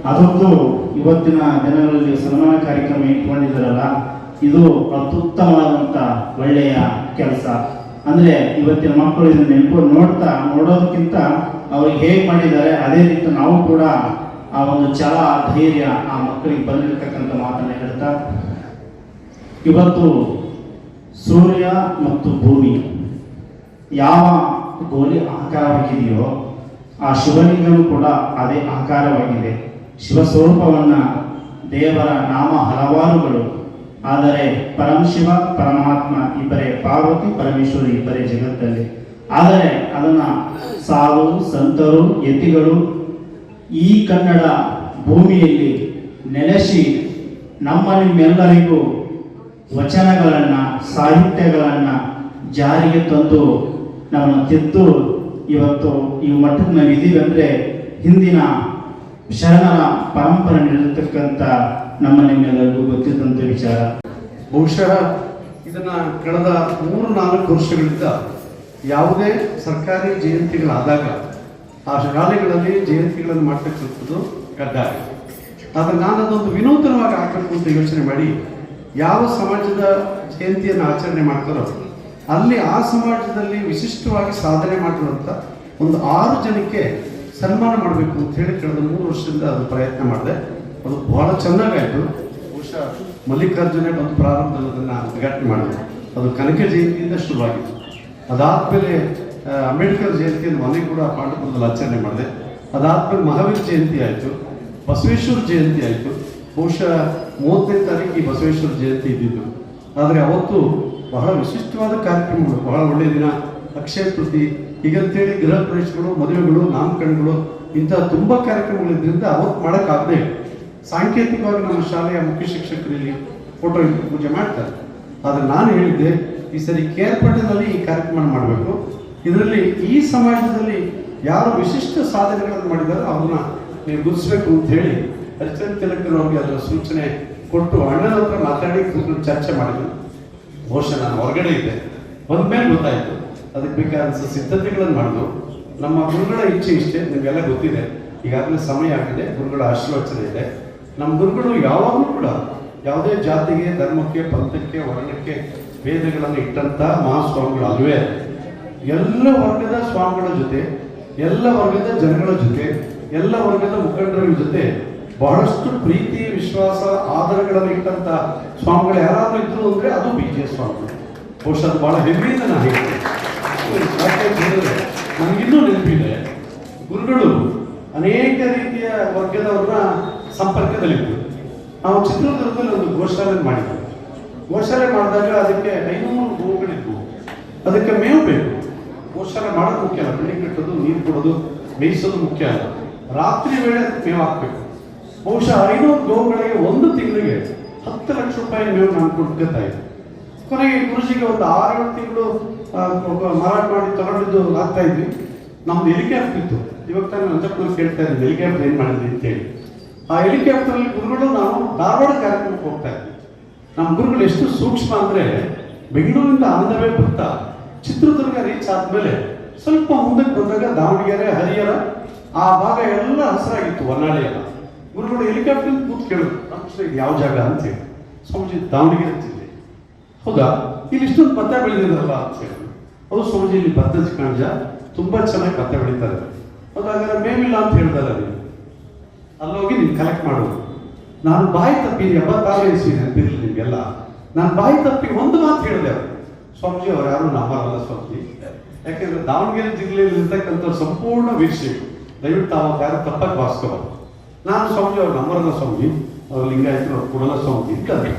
ಅದೊಂದು ಇವತ್ತಿನ ದಿನಗಳಲ್ಲಿ ಸನ್ಮಾನ ಕಾರ್ಯಕ್ರಮ ಇಟ್ಕೊಂಡಿದ್ದಾರಲ್ಲ, ಇದು ಅತ್ಯುತ್ತಮವಾದಂಥ ಒಳ್ಳೆಯ ಕೆಲಸ. ಅಂದರೆ ಇವತ್ತಿನ ಮಕ್ಕಳು ಇದನ್ನು ನೋಡೋದಕ್ಕಿಂತ ಅವ್ರಿಗೆ ಹೇಗೆ ಮಾಡಿದ್ದಾರೆ ಅದೇ ರೀತಿ ನಾವು ಕೂಡ ಆ ಒಂದು ಛಲ ಧೈರ್ಯ ಆ ಮಕ್ಕಳಿಗೆ ಬಂದಿರತಕ್ಕಂಥ ಮಾತನ್ನು ಹೇಳ್ತಾ, ಇವತ್ತು ಸೂರ್ಯ ಮತ್ತು ಭೂಮಿ ಯಾವ ಗೋಲಿ ಆಕಾರವಾಗಿದೆಯೋ ಆ ಶಿವಲಿಂಗನೂ ಕೂಡ ಅದೇ ಆಕಾರವಾಗಿದೆ. ಶಿವಸ್ವರೂಪವನ್ನು ದೇವರ ನಾಮ ಹಲವಾರುಗಳು, ಆದರೆ ಪರಮಶಿವ ಪರಮಾತ್ಮ ಇಬ್ಬರೇ, ಪಾರ್ವತಿ ಪರಮೇಶ್ವರಿ ಇಬ್ಬರೇ ಜಗತ್ತಲ್ಲಿ. ಆದರೆ ಅದನ್ನು ಸಾಧು ಸಂತರು ಯತಿಗಳು ಈ ಕನ್ನಡ ಭೂಮಿಯಲ್ಲಿ ನೆಲೆಸಿ ನಿಮ್ಮೆಲ್ಲರಿಗೂ ವಚನಗಳನ್ನು ಸಾಹಿತ್ಯಗಳನ್ನು ಜಾರಿಗೆ ತಂದು ನಮ್ಮನ್ನು ತಿದ್ದು ಇವತ್ತು ಈ ಮಟ್ಟಕ್ಕೆ ನಾವು ಇದೀವಿ ಅಂದರೆ ಹಿಂದಿನ ಶರಣರ ಪರಂಪರೆ ನಡೆದಿರ್ತಕ್ಕಂಥ ನಿಮ್ಮೆಲ್ಲರಿಗೂ ಗೊತ್ತಿದ್ದಂಥ ವಿಚಾರ. ಬಹುಶಃ ಇದನ್ನು ಕಳೆದ 3-4 ವರ್ಷಗಳಿಂದ ಯಾವುದೇ ಸರ್ಕಾರಿ ಜಯಂತಿಗಳಾದಾಗ ಆ ಶಾಲೆಗಳಲ್ಲಿ ಜಯಂತಿಗಳನ್ನು ಮಾಡ್ತಕ್ಕಂಥದ್ದು ಕಡ್ಡಾಯ. ಆದರೆ ನಾನು ಅದೊಂದು ವಿನೂತನವಾಗಿ ಹಾಕಬೇಕು ಅಂತ ಯೋಚನೆ ಮಾಡಿ ಯಾವ ಸಮಾಜದ ಜಯಂತಿಯನ್ನು ಆಚರಣೆ ಮಾಡ್ತಾರೋ ಅಲ್ಲಿ ಆ ಸಮಾಜದಲ್ಲಿ ವಿಶಿಷ್ಟವಾಗಿ ಸಾಧನೆ ಮಾಡಿರುವಂಥ ಒಂದು 6 ಜನಕ್ಕೆ ಸನ್ಮಾನ ಮಾಡಬೇಕು ಅಂತ ಹೇಳಿ ಕಳೆದ 3 ವರ್ಷದಿಂದ ಅದು ಪ್ರಯತ್ನ ಮಾಡಿದೆ. ಅದು ಬಹಳ ಚೆನ್ನಾಗಾಯಿತು. ಬಹುಶಃ ಮಲ್ಲಿಕಾರ್ಜುನ ಒಂದು ಪ್ರಾರಂಭದಲ್ಲಿ ಅದನ್ನು ಉದ್ಘಾಟನೆ ಮಾಡಿದೆ. ಅದು ಕನಕ ಜಯಂತಿಯಿಂದ ಶುರುವಾಗಿತ್ತು. ಅದಾದಮೇಲೆ ಅಂಬೇಡ್ಕರ್ ಜಯಂತಿಯನ್ನು ಮನೆ ಕೂಡ ಪಾಂಡವಪುರದಲ್ಲಿ ಆಚರಣೆ ಮಾಡಿದೆ. ಅದಾದಮೇಲೆ ಮಹಾವೀರ್ ಜಯಂತಿ ಆಯಿತು, ಬಸವೇಶ್ವರ ಜಯಂತಿ ಆಯಿತು. ಬಹುಶಃ 30ನೇ ತಾರೀಕು ಈ ಬಸವೇಶ್ವರ ಜಯಂತಿ ಇದ್ದಿದ್ದು. ಆದರೆ ಅವತ್ತು ಬಹಳ ವಿಶಿಷ್ಟವಾದ ಕಾರ್ಯಕ್ರಮಗಳು, ಬಹಳ ಒಳ್ಳೆಯ ದಿನ, ಅಕ್ಷಯ ತೃತೀಯ ಹೀಗಂತೇಳಿ ಗೃಹ ಪ್ರವೇಶಗಳು, ಮದುವೆಗಳು, ನಾಮಕರಣಗಳು ಇಂಥ ತುಂಬ ಕಾರ್ಯಕ್ರಮಗಳಿದ್ದರಿಂದ ಅವತ್ತು ಮಾಡೋಕ್ಕಾಗದೇ ಇಲ್ಲ. ಸಾಂಕೇತಿಕವಾಗಿ ನಮ್ಮ ಶಾಲೆಯ ಮುಖ್ಯ ಶಿಕ್ಷಕರು ಇಲ್ಲಿ ಫೋಟೋ ಪೂಜೆ ಮಾಡ್ತಾರೆ. ಆದರೆ ನಾನು ಹೇಳಿದ್ದೆ ಈ ಸರಿ ಕೇರ್ಪಟ್ಟಣದಲ್ಲಿ ಈ ಕಾರ್ಯಕ್ರಮ ಮಾಡಬೇಕು. ಇದರಲ್ಲಿ ಈ ಸಮಾಜದಲ್ಲಿ ಯಾರು ವಿಶಿಷ್ಟ ಸಾಧನೆಗಳನ್ನು ಮಾಡಿದಾರೋ ಅವ್ರನ್ನ ನೀವು ಗುರುತಿಸ್ಬೇಕು ಅಂತ ಹೇಳಿ ಹರಿಚಂದ್ರ ತಿಲಕರವ್ರಿಗೆ ಅದರ ಸೂಚನೆ ಕೊಟ್ಟು ಅಣ್ಣನ ಹತ್ರ ಮಾತಾಡಿ ಚರ್ಚೆ ಮಾಡಿದ್ರು. ಬಹುಶಃ ನಾನು ಹೊರಗಡೆ ಇದ್ದೆ, ಬಂದ್ಮೇಲೆ ಗೊತ್ತಾಯಿತು. ಅದಕ್ಕೆ ಬೇಕಾದ ಸಿದ್ಧತೆಗಳನ್ನು ಮಾಡಿದ್ರು. ನಮ್ಮ ಗುರುಗಳ ಇಚ್ಛೆ ಇಷ್ಟೇ, ನಿಮಗೆಲ್ಲ ಗೊತ್ತಿದೆ, ಈಗಾಗಲೇ ಸಮಯ ಆಗಿದೆ, ಗುರುಗಳ ಆಶೀರ್ವಚನೆ ಇದೆ. ನಮ್ಮ ಗುರುಗಳು ಯಾವಾಗಲೂ ಕೂಡ ಯಾವುದೇ ಜಾತಿಗೆ, ಧರ್ಮಕ್ಕೆ, ಪಂಥಕ್ಕೆ, ವರ್ಣಕ್ಕೆ ಭೇದಗಳನ್ನು ಇಟ್ಟಂಥ ಮಹಾಸ್ವಾಮಿಗಳು ಅಲ್ವೇ. ಎಲ್ಲ ವರ್ಗದ ಸ್ವಾಮಿಗಳ ಜೊತೆ, ಎಲ್ಲ ವರ್ಗದ ಜನಗಳ ಜೊತೆ, ಎಲ್ಲ ವರ್ಗದ ಮುಖಂಡರ ಜೊತೆ ಬಹಳಷ್ಟು ಪ್ರೀತಿ, ವಿಶ್ವಾಸ, ಆಧಾರಗಳನ್ನು ಇಟ್ಟಂಥ ಸ್ವಾಮಿಗಳು ಯಾರಾದರೂ ಇದ್ರು ಅಂದರೆ ಅದು BJS ಸ್ವಾಮಿಗಳು. ಬಹುಶಃ ಅದು ಬಹಳ ಹೆಮ್ಮೆಯಿಂದ ನಾನು ಹೇಳ್ತೇನೆ. ನನಗಿನ್ನೂ ನೆನಪಿದೆ, ಗುರುಗಳು ಅನೇಕ ರೀತಿಯ ವರ್ಗದವ್ರನ್ನ ಸಂಪರ್ಕದಲ್ಲಿದ್ದರು. ನಾವು ಚಿತ್ರದುರ್ಗದಲ್ಲಿ ಒಂದು ಗೋಶಾಲೆ ಮಾಡಿದ್ವಿ. ಗೋಶಾಲೆ ಮಾಡಿದಾಗ ಅದಕ್ಕೆ 500 ಗೋವುಗಳಿದ್ವು. ಅದಕ್ಕೆ ಮೇವು ಬೇಕು. ಗೋಶಾಲೆ ಮಾಡೋದು ಮುಖ್ಯ ಅಲ್ಲ, ಬೆಳಿಗ್ಗೆ ಕಟ್ಟೋದು, ನೀರು ಕೊಡೋದು, ಮೇಯಿಸೋದು ಮುಖ್ಯ ಅಲ್ಲ. ರಾತ್ರಿ ವೇಳೆ ಅದಕ್ಕೆ ಮೇವು ಹಾಕಬೇಕು. ಬಹುಶಃ 500 ಗೋವುಗಳಿಗೆ 1 ತಿಂಗಳಿಗೆ 10 ಲಕ್ಷ ರೂಪಾಯಿ ಮೇವು ನಾನು ಕೊಡ್ತಾ ಇದ್ದೆ. ಕೊನೆಗೆ ಗುರುಜಿಗೆ ಒಂದು 6-7 ತಿಂಗಳು ಮಾರಾಟ ಮಾಡಿ ತಗೊಂಡಿದ್ದು ಆಗ್ತಾ ಇದ್ವಿ. ನಮ್ದು ಹೆಲಿಕಾಪ್ಟರ್ ಇತ್ತು. ಇವಾಗ ತಾನು ನಂಜಪ್ಪನಲ್ಲಿ ಕೇಳ್ತಾ ಇದ್ದೀನಿ ಹೆಲಿಕಾಪ್ಟರ್ ಏನು ಮಾಡಿದ್ವಿ ಅಂತೇಳಿ. ಆ ಹೆಲಿಕಾಪ್ಟರಲ್ಲಿ ಗುರುಗಳು ನಾವು ಧಾರವಾಡ ಕಾರ್ಯಕ್ರಮಕ್ಕೆ ಹೋಗ್ತಾ ಇದ್ವಿ. ನಮ್ಮ ಗುರುಗಳು ಎಷ್ಟು ಸೂಕ್ಷ್ಮ ಅಂದರೆ, ಬೆಂಗಳೂರಿಂದ ಆಂಧ್ರವೇ ಬರ್ತಾ ಚಿತ್ರದುರ್ಗ ರೀಚ್ ಆದಮೇಲೆ ಸ್ವಲ್ಪ ಮುಂದಕ್ಕೆ ಬಂದಾಗ ದಾವಣಗೆರೆ, ಹರಿಹರ ಆ ಭಾಗ ಎಲ್ಲ ಹಸಿರಾಗಿತ್ತು, ಹೊನ್ನಾಳಿ ಎಲ್ಲ. ಗುರುಗಳು ಹೆಲಿಕಾಪ್ಟರ್ ಕೂತು ಕೇಳಿದ್ರು, ನಮಸ್ತೆ ಇದು ಯಾವ ಜಾಗ ಅಂತೇಳಿ. ಸ್ವಾಮೀಜಿ ದಾವಣಗೆರೆ ಜಿಲ್ಲೆ. ಹೌದಾ, ಇಲ್ಲಿ ಇಷ್ಟೊಂದು ಭತ್ತ ಬೆಳೆದಿರಲ್ಲ ಅಂತ ಹೇಳಿ. ಹೌದು ಸ್ವಾಮೀಜಿ, ಇಲ್ಲಿ ಭತ್ತ ಕಣಜ ತುಂಬ ಚೆನ್ನಾಗಿ ಭತ್ತ ಬೆಳೀತಾರೆ. ಹೌದಾಗಾದ್ರೆ ಮೇವಿಲ್ಲ ಅಂತ ಹೇಳ್ತಾರೆ. ನೀವು ಅಲ್ಲೋಗಿ ನೀವು ಕಲೆಕ್ಟ್ ಮಾಡೋದು. ನಾನು ಬಾಯಿ ತಪ್ಪಿದೆ, 86 ಇಸ್ವಿ ನೆನಪಿರಲಿ ನಿಮಗೆಲ್ಲ. ನಾನು ಬಾಯಿ ತಪ್ಪಿ ಒಂದು ಮಾತು ಹೇಳಿದೆ ಅವರು, ಸ್ವಾಮೀಜಿ ಅವ್ರು ಯಾರು ನಂಬರಲ್ಲ ಸ್ವಾಮೀಜಿ, ಯಾಕೆಂದ್ರೆ ದಾವಣಗೆರೆ ಜಿಲ್ಲೆಯಲ್ಲಿ ಇರ್ತಕ್ಕಂಥ ಸಂಪೂರ್ಣ ವೀಕ್ಷಕರು ದಯವಿಟ್ಟು ತಾವು ಯಾರು ತಪ್ಪಾಗಿ ಭಾವಿಸ್ಕೋಬಾರ್ದು. ನಾನು ಸ್ವಾಮೀಜಿ ಅವ್ರ ನಂಬರಲ್ಲ ಸ್ವಾಮೀಜಿ, ಅವ್ರು ಲಿಂಗಾಯತರು ಅವ್ರು ಕೊಡಲ್ಲ ಸ್ವಾಮೀಜಿ ಇದ್ದಾರೆ.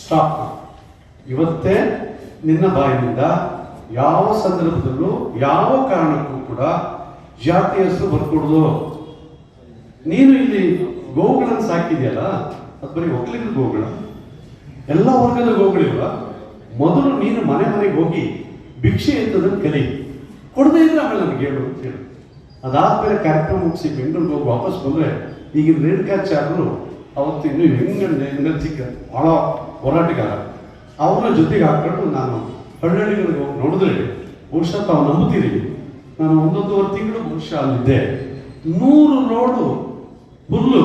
ಸ್ಟಾಪ್. ಇವತ್ತೇ ನಿನ್ನ ಬಾಯಿನಿಂದ ಯಾವ ಸಂದರ್ಭದಲ್ಲೂ ಯಾವ ಕಾರಣಕ್ಕೂ ಕೂಡ ಜಾತಿ ಹೆಸರು ಬರ್ಕೊಡುದು. ನೀನು ಇಲ್ಲಿ ಗೋವುಗಳನ್ನು ಸಾಕಿದೆಯಲ್ಲ, ಅದು ಬರೀ ಒಕ್ಕಲಿಗರ ಗೋವುಗಳ, ಎಲ್ಲ ವರ್ಗದ ಗೋವುಗಳಿವ. ಮೊದಲು ನೀನು ಮನೆಗೆ ಹೋಗಿ ಭಿಕ್ಷೆ ಎತ್ತದನ್ನು ಕಲಿ, ಕೊಡದೇ ಇದ್ರೆ ಆಮೇಲೆ ನನಗೆ ಹೇಳು ಅಂತ ಹೇಳಿ. ಅದಾದ್ಮೇಲೆ ಕಾರ್ಯಕ್ರಮ ಮುಗಿಸಿ ಬೆಂಗಳೂರಿಗೆ ಹೋಗಿ ವಾಪಸ್ ಬಂದರೆ ಈಗಿನ ರೇಣುಕಾಚಾರ್ಯರು ಅವತ್ತು ಇನ್ನೂ ಎನರ್ಜಿಕ್ ಭಾಳ ಹೋರಾಟಗಾರ, ಅವ್ರನ್ನ ಜೊತೆಗೆ ಹಾಕೊಂಡು ನಾನು ಹಳ್ಳಿಗಳಿಗೆ ಹೋಗಿ ನೋಡಿದ್ರೆ ಬಹುಶಃ ತಾವು ನಂಬುತ್ತೀರಿ, ನಾನು 1.5 ತಿಂಗಳು ಬಹುಶಃ ಅಲ್ಲಿದ್ದೆ. 100 ಲೋಡು ಹುಲ್ಲು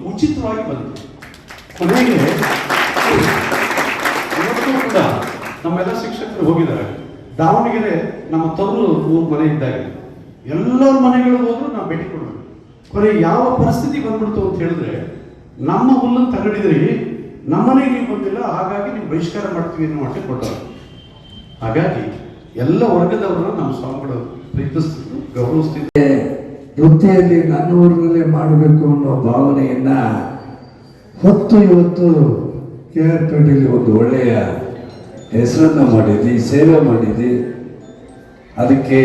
ಉಚಿತವಾಗಿ ಬಂತು. ಕೊನೆಗೆ ಇವತ್ತು ಕೂಡ ನಮ್ಮೆಲ್ಲ ಶಿಕ್ಷಕರು ಹೋಗಿದ್ದಾರೆ. ದಾವಣಗೆರೆ ನಮ್ಮ ತವರು 3 ಮನೆ ಇದ್ದಾಗ ಎಲ್ಲರ ಮನೆಗಳು ಹೋದ್ರು ನಾವು ಭೇಟಿ ಕೊಡಬೇಕು. ಕೊನೆಗೆ ಯಾವ ಪರಿಸ್ಥಿತಿ ಬಂದ್ಬಿಡ್ತು ಅಂತ ಹೇಳಿದ್ರೆ, ನಮ್ಮ ಹುಲ್ಲನ್ನು ತಗೊಂಡಿದ್ರಿ, ನಮ್ಮನೆಗೆ ನೀವು ಬಂದಿಲ್ಲ, ಹಾಗಾಗಿ ನೀವು ಬಹಿಷ್ಕಾರ ಮಾಡ್ತೀವಿ ಅನ್ನೋ ಮಟ್ಟಿಗೆ ಕೊಟ್ಟರು. ಹಾಗಾಗಿ ಎಲ್ಲ ವರ್ಗದವರನ್ನು ನಮ್ಮ ಸ್ವಾಮಿಗಳು ಪ್ರೀತಿಸ್ತಿದ್ರು, ಗೌರವಿಸ್ತಿದ್ರು. ವೃತ್ತಿಯಲ್ಲಿ ನನ್ನ ಊರಿನಲ್ಲೇ ಮಾಡಬೇಕು ಅನ್ನೋ ಭಾವನೆಯನ್ನ ಹೊತ್ತು ಇವತ್ತು KR-ಪೇಟೆಯಲ್ಲಿ ಒಂದು ಒಳ್ಳೆಯ ಹೆಸರನ್ನು ಮಾಡಿದ್ದಿ, ಸೇವೆ ಮಾಡಿದ್ದಿ. ಅದಕ್ಕೆ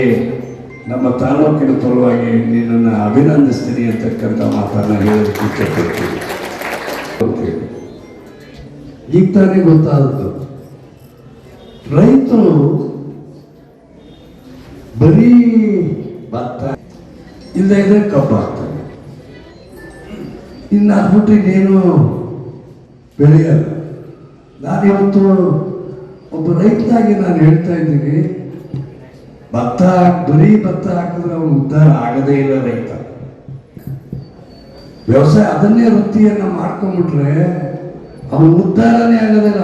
ನಮ್ಮ ತಾಲೂಕಿನ ಪರವಾಗಿ ನಿನ್ನನ್ನು ಅಭಿನಂದಿಸ್ತೀನಿ ಅಂತಕ್ಕಂಥ ಮಾತನ್ನು ಹೇಳೋದಕ್ಕೆ ಇಷ್ಟಪಡ್ತೀನಿ. ಈಗ ತಾನೇ ಗೊತ್ತಾದದ್ದು, ರೈತರು ಬರೀ ಭತ್ತ ಇಲ್ಲ ಇದ್ರೆ ಕಬ್ಬು ಹಾಕ್ತಾರೆ, ಇನ್ನು ಅದ್ಬಿಟ್ಟು ಇನ್ನೇನು ಬೆಳೆಯಲ್ಲ. ನಾನಿವತ್ತು ಒಬ್ಬ ರೈತನಾಗಿ ನಾನು ಹೇಳ್ತಾ ಇದ್ದೀನಿ, ಬರೀ ಭತ್ತ ಹಾಕಿದ್ರೆ ಅವನು ಉದ್ಧಾರ ಆಗದೇ ಇಲ್ಲ ರೈತ. ವ್ಯವಸಾಯ ಅದನ್ನೇ ವೃತ್ತಿಯನ್ನ ಮಾಡ್ಕೊಂಡ್ಬಿಟ್ರೆ ಅವನು ಉದ್ಧಾರನೇ ಆಗೋದಿಲ್ಲ.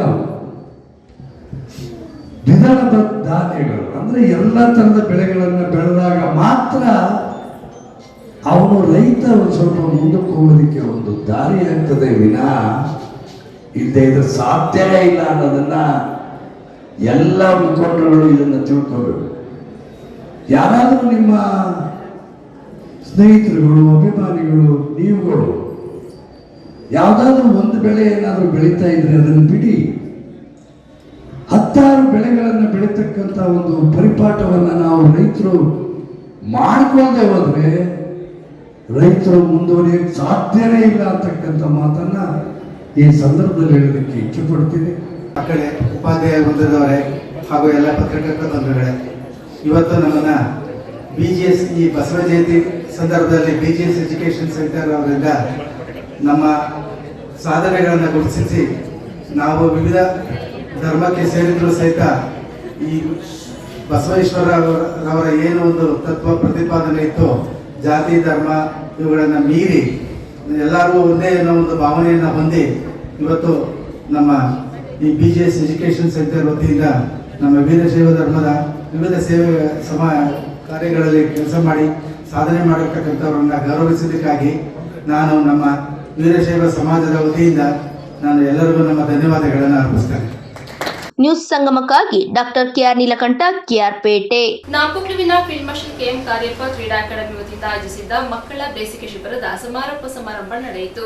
ದ್ವಿದಳ ಧಾನ್ಯಗಳು ಅಂದ್ರೆ ಎಲ್ಲ ತರದ ಬೆಳೆಗಳನ್ನು ಬೆಳೆದಾಗ ಮಾತ್ರ ಅವನು ರೈತ ಒಂದು ಸ್ವಲ್ಪ ಮುಂದಕ್ಕೆ ಹೋಗೋದಕ್ಕೆ ಒಂದು ದಾರಿ ಆಗ್ತದೆ ವಿನಃ ಇಲ್ಲದೆ ಇದ್ರೆ ಸಾಧ್ಯವೇ ಇಲ್ಲ ಅನ್ನೋದನ್ನ ಎಲ್ಲ ಮುಖಂಡರುಗಳು ಇದನ್ನು ತಿಳ್ಕೋಬೇಕು. ಯಾರಾದರೂ ನಿಮ್ಮ ಸ್ನೇಹಿತರುಗಳು, ಅಭಿಮಾನಿಗಳು, ನೀವುಗಳು ಯಾವುದಾದ್ರೂ ಒಂದು ಬೆಳೆ ಏನಾದರೂ ಬೆಳೀತಾ ಇದ್ರೆ ಅದನ್ನು ಬಿಡಿ. 10 ಬೆಳೆಗಳನ್ನು ಬೆಳೀತಕ್ಕಂಥ ಒಂದು ಪರಿಪಾಠವನ್ನು ನಾವು ರೈತರು ಮಾಡ್ಕೊಳ್ಳದೆ ಹೋದ್ರೆ ರೈತರು ಮುಂದುವರಿಯಕ್ಕೆ ಸಾಧ್ಯವೇ ಇಲ್ಲ ಅಂತಕ್ಕಂಥ ಮಾತನ್ನ ಈ ಸಂದರ್ಭದಲ್ಲಿ ಹೇಳೋದಕ್ಕೆ ಇಚ್ಛೆ ಪಡ್ತೀನಿ. ಮಕ್ಕಳೇ, ಉಪಾಧ್ಯಾಯ ವೃಂದದವರೇ ಹಾಗೂ ಎಲ್ಲ ಪತ್ರಕರ್ತ ಬಂಧುಗಳೇ, ಇವತ್ತು ನಮ್ಮನ್ನ BGS ಈ ಬಸವ ಜಯಂತಿ ಸಂದರ್ಭದಲ್ಲಿ BGS ಎಜುಕೇಶನ್ ಸೆಂಟರ್ ಅವರಿಂದ ನಮ್ಮ ಸಾಧನೆಗಳನ್ನು ಗುರುತಿಸಿ ನಾವು ವಿವಿಧ ಧರ್ಮಕ್ಕೆ ಸೇರಿದ್ರು ಸಹಿತ ಈ ಬಸವೇಶ್ವರರವರ ಏನು ಒಂದು ತತ್ವ ಪ್ರತಿಪಾದನೆ ಇತ್ತು, ಜಾತಿ ಧರ್ಮ ಇವುಗಳನ್ನು ಮೀರಿ ಎಲ್ಲರೂ ಒಂದೇ ಅನ್ನೋ ಒಂದು ಭಾವನೆಯನ್ನು ಹೊಂದಿ ಇವತ್ತು ನಮ್ಮ ಈ BGS ಎಜುಕೇಶನ್ ಸೆಂಟರ್ ವತಿಯಿಂದ ನಮ್ಮ ವೀರಶೈವ ಧರ್ಮದ ವಿವಿಧ ಸೇವೆ ಕಾರ್ಯಗಳಲ್ಲಿ ಕೆಲಸ ಮಾಡಿ ಸಾಧನೆ ಮಾಡಿರ್ತಕ್ಕಂಥವ್ರನ್ನ ಗೌರವಿಸೋದಕ್ಕಾಗಿ ನಾನು ನಮ್ಮ ವೀರಶೈವ ಸಮಾಜದ ವತಿಯಿಂದ ನಾನು ಎಲ್ಲರಿಗೂ ನಮ್ಮ ಧನ್ಯವಾದಗಳನ್ನು ಅರ್ಪಿಸ್ತೇನೆ. ನ್ಯೂಸ್ ಸಂಗಮಕ್ಕಾಗಿ doctor KR Neelakanta, KR Pete. ನಾಪಕ್ಲುವಿನ ಫೀಲ್ಡ್ ಮಾರ್ಷಲ್ KM ಕಾರ್ಯಪ್ಪ ಕ್ರೀಡಾ ಅಕಾಡೆಮಿ ವತಿಯಿಂದ ಆಯೋಜಿಸಿದ್ದ ಮಕ್ಕಳ ಬೇಸಿಗೆ ಶಿಬಿರದ ಸಮಾರೋಪ ಸಮಾರಂಭ ನಡೆಯಿತು.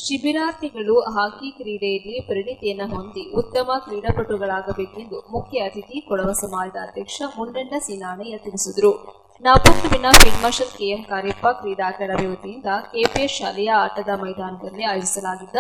ಶಿಬಿರಾರ್ಥಿಗಳು ಹಾಕಿ ಕ್ರೀಡೆಯಲ್ಲಿ ಪರಿಣಿತಿಯನ್ನು ಹೊಂದಿ ಉತ್ತಮ ಕ್ರೀಡಾಪಟುಗಳಾಗಬೇಕೆಂದು ಮುಖ್ಯ ಅತಿಥಿ ಕೊಡವ ಸಮಾಜದ ಅಧ್ಯಕ್ಷ ಮುಂಡಣ್ಣ ಸೀನಾಣಯ್ಯ ತಿಳಿಸಿದರು. ನಾಪಕ್ಲುವಿನ ಫೀಲ್ಡ್ ಮಾರ್ಷಲ್ KM ಕಾರ್ಯಪ್ಪ ಕ್ರೀಡಾ ಅಕಾಡೆಮಿ ವತಿಯಿಂದ KPS ಶಾಲೆಯ ಆಟದ ಮೈದಾನದಲ್ಲಿ ಆಯೋಜಿಸಲಾಗಿದ್ದ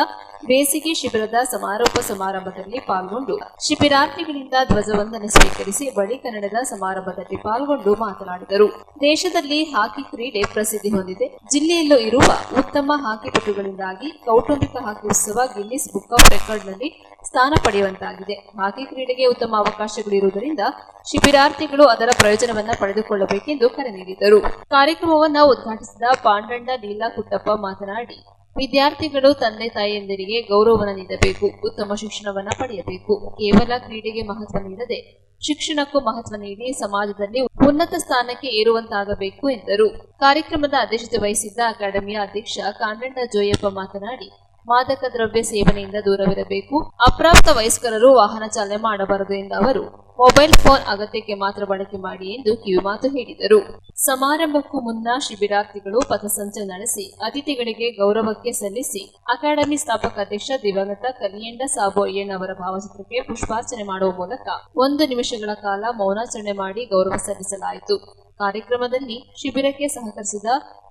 ಬೇಸಿಗೆ ಶಿಬಿರದ ಸಮಾರೋಪ ಸಮಾರಂಭದಲ್ಲಿ ಪಾಲ್ಗೊಂಡು ಶಿಬಿರಾರ್ಥಿಗಳಿಂದ ಧ್ವಜವಂದನೆ ಸ್ವೀಕರಿಸಿ ಬಳಿಕ ನಡೆದ ಸಮಾರಂಭದಲ್ಲಿ ಪಾಲ್ಗೊಂಡು ಮಾತನಾಡಿದರು. ದೇಶದಲ್ಲಿ ಹಾಕಿ ಕ್ರೀಡೆ ಪ್ರಸಿದ್ಧಿ ಹೊಂದಿದೆ. ಜಿಲ್ಲೆಯಲ್ಲೂ ಇರುವ ಉತ್ತಮ ಹಾಕಿಪಟುಗಳಿಂದಾಗಿ ಕೌಟುಂಬಿಕ ಹಾಕಿ ಉತ್ಸವ ಗಿನ್ನಿಸ್ ಬುಕ್ ಆಫ್ ರೆಕಾರ್ಡ್ನಲ್ಲಿ ಸ್ಥಾನ ಪಡೆಯುವಂತಾಗಿದೆ. ಹಾಕಿ ಕ್ರೀಡೆಗೆ ಉತ್ತಮ ಅವಕಾಶಗಳಿರುವುದರಿಂದ ಶಿಬಿರಾರ್ಥಿಗಳು ಅದರ ಪ್ರಯೋಜನವನ್ನು ಪಡೆದುಕೊಳ್ಳಬೇಕೆಂದು ಕರೆ ನೀಡಿದರು. ಕಾರ್ಯಕ್ರಮವನ್ನು ಉದ್ಘಾಟಿಸಿದ ಪಾಂಡಣ್ಣ ನೀಲಾ ಕುಟ್ಟಪ್ಪ ಮಾತನಾಡಿ, ವಿದ್ಯಾರ್ಥಿಗಳು ತಂದೆ ತಾಯಿಯಂದಿರಿಗೆ ಗೌರವವನ್ನು ನೀಡಬೇಕು, ಉತ್ತಮ ಶಿಕ್ಷಣವನ್ನು ಪಡೆಯಬೇಕು. ಕೇವಲ ಕ್ರೀಡೆಗೆ ಮಹತ್ವ ನೀಡದೆ ಶಿಕ್ಷಣಕ್ಕೂ ಮಹತ್ವ ನೀಡಿ ಸಮಾಜದಲ್ಲಿ ಉನ್ನತ ಸ್ಥಾನಕ್ಕೆ ಏರುವಂತಾಗಬೇಕು ಎಂದರು. ಕಾರ್ಯಕ್ರಮದ ಅಧ್ಯಕ್ಷತೆ ವಹಿಸಿದ್ದ ಅಕಾಡೆಮಿಯ ಅಧ್ಯಕ್ಷ ಕಾಂಡಣ್ಣ ಜೋಯಪ್ಪ ಮಾತನಾಡಿ, ಮಾದಕ ದ್ರವ್ಯ ಸೇವನೆಯಿಂದ ದೂರವಿರಬೇಕು, ಅಪ್ರಾಪ್ತ ವಯಸ್ಕರರು ವಾಹನ ಚಾಲನೆ ಮಾಡಬಾರದು ಎಂದ ಅವರು ಮೊಬೈಲ್ ಫೋನ್ ಅಗತ್ಯಕ್ಕೆ ಮಾತ್ರ ಬಳಕೆ ಮಾಡಿ ಎಂದು ಕಿವಿಮಾತು ಹೇಳಿದರು. ಸಮಾರಂಭಕ್ಕೂ ಮುನ್ನ ಶಿಬಿರಾರ್ಥಿಗಳು ಪಥಸಂಚಲನ ನಡೆಸಿ ಅತಿಥಿಗಳಿಗೆ ಗೌರವಕ್ಕೆ ಸಲ್ಲಿಸಿ ಅಕಾಡೆಮಿ ಸ್ಥಾಪಕ ಅಧ್ಯಕ್ಷ ದಿವಂಗತ ಕಲಿಯಂಡ ಸಾಬು ಅಯ್ಯಣ್ಣವರ ಭಾವಚಿತ್ರಕ್ಕೆ ಪುಷ್ಪಾರ್ಚನೆ ಮಾಡುವ ಮೂಲಕ 1 ನಿಮಿಷಗಳ ಕಾಲ ಮೌನಾಚರಣೆ ಮಾಡಿ ಗೌರವ ಸಲ್ಲಿಸಲಾಯಿತು. ಕಾರ್ಯಕ್ರಮದಲ್ಲಿ ಶಿಬಿರಕ್ಕೆ ಸಹಕರಿಸಿದ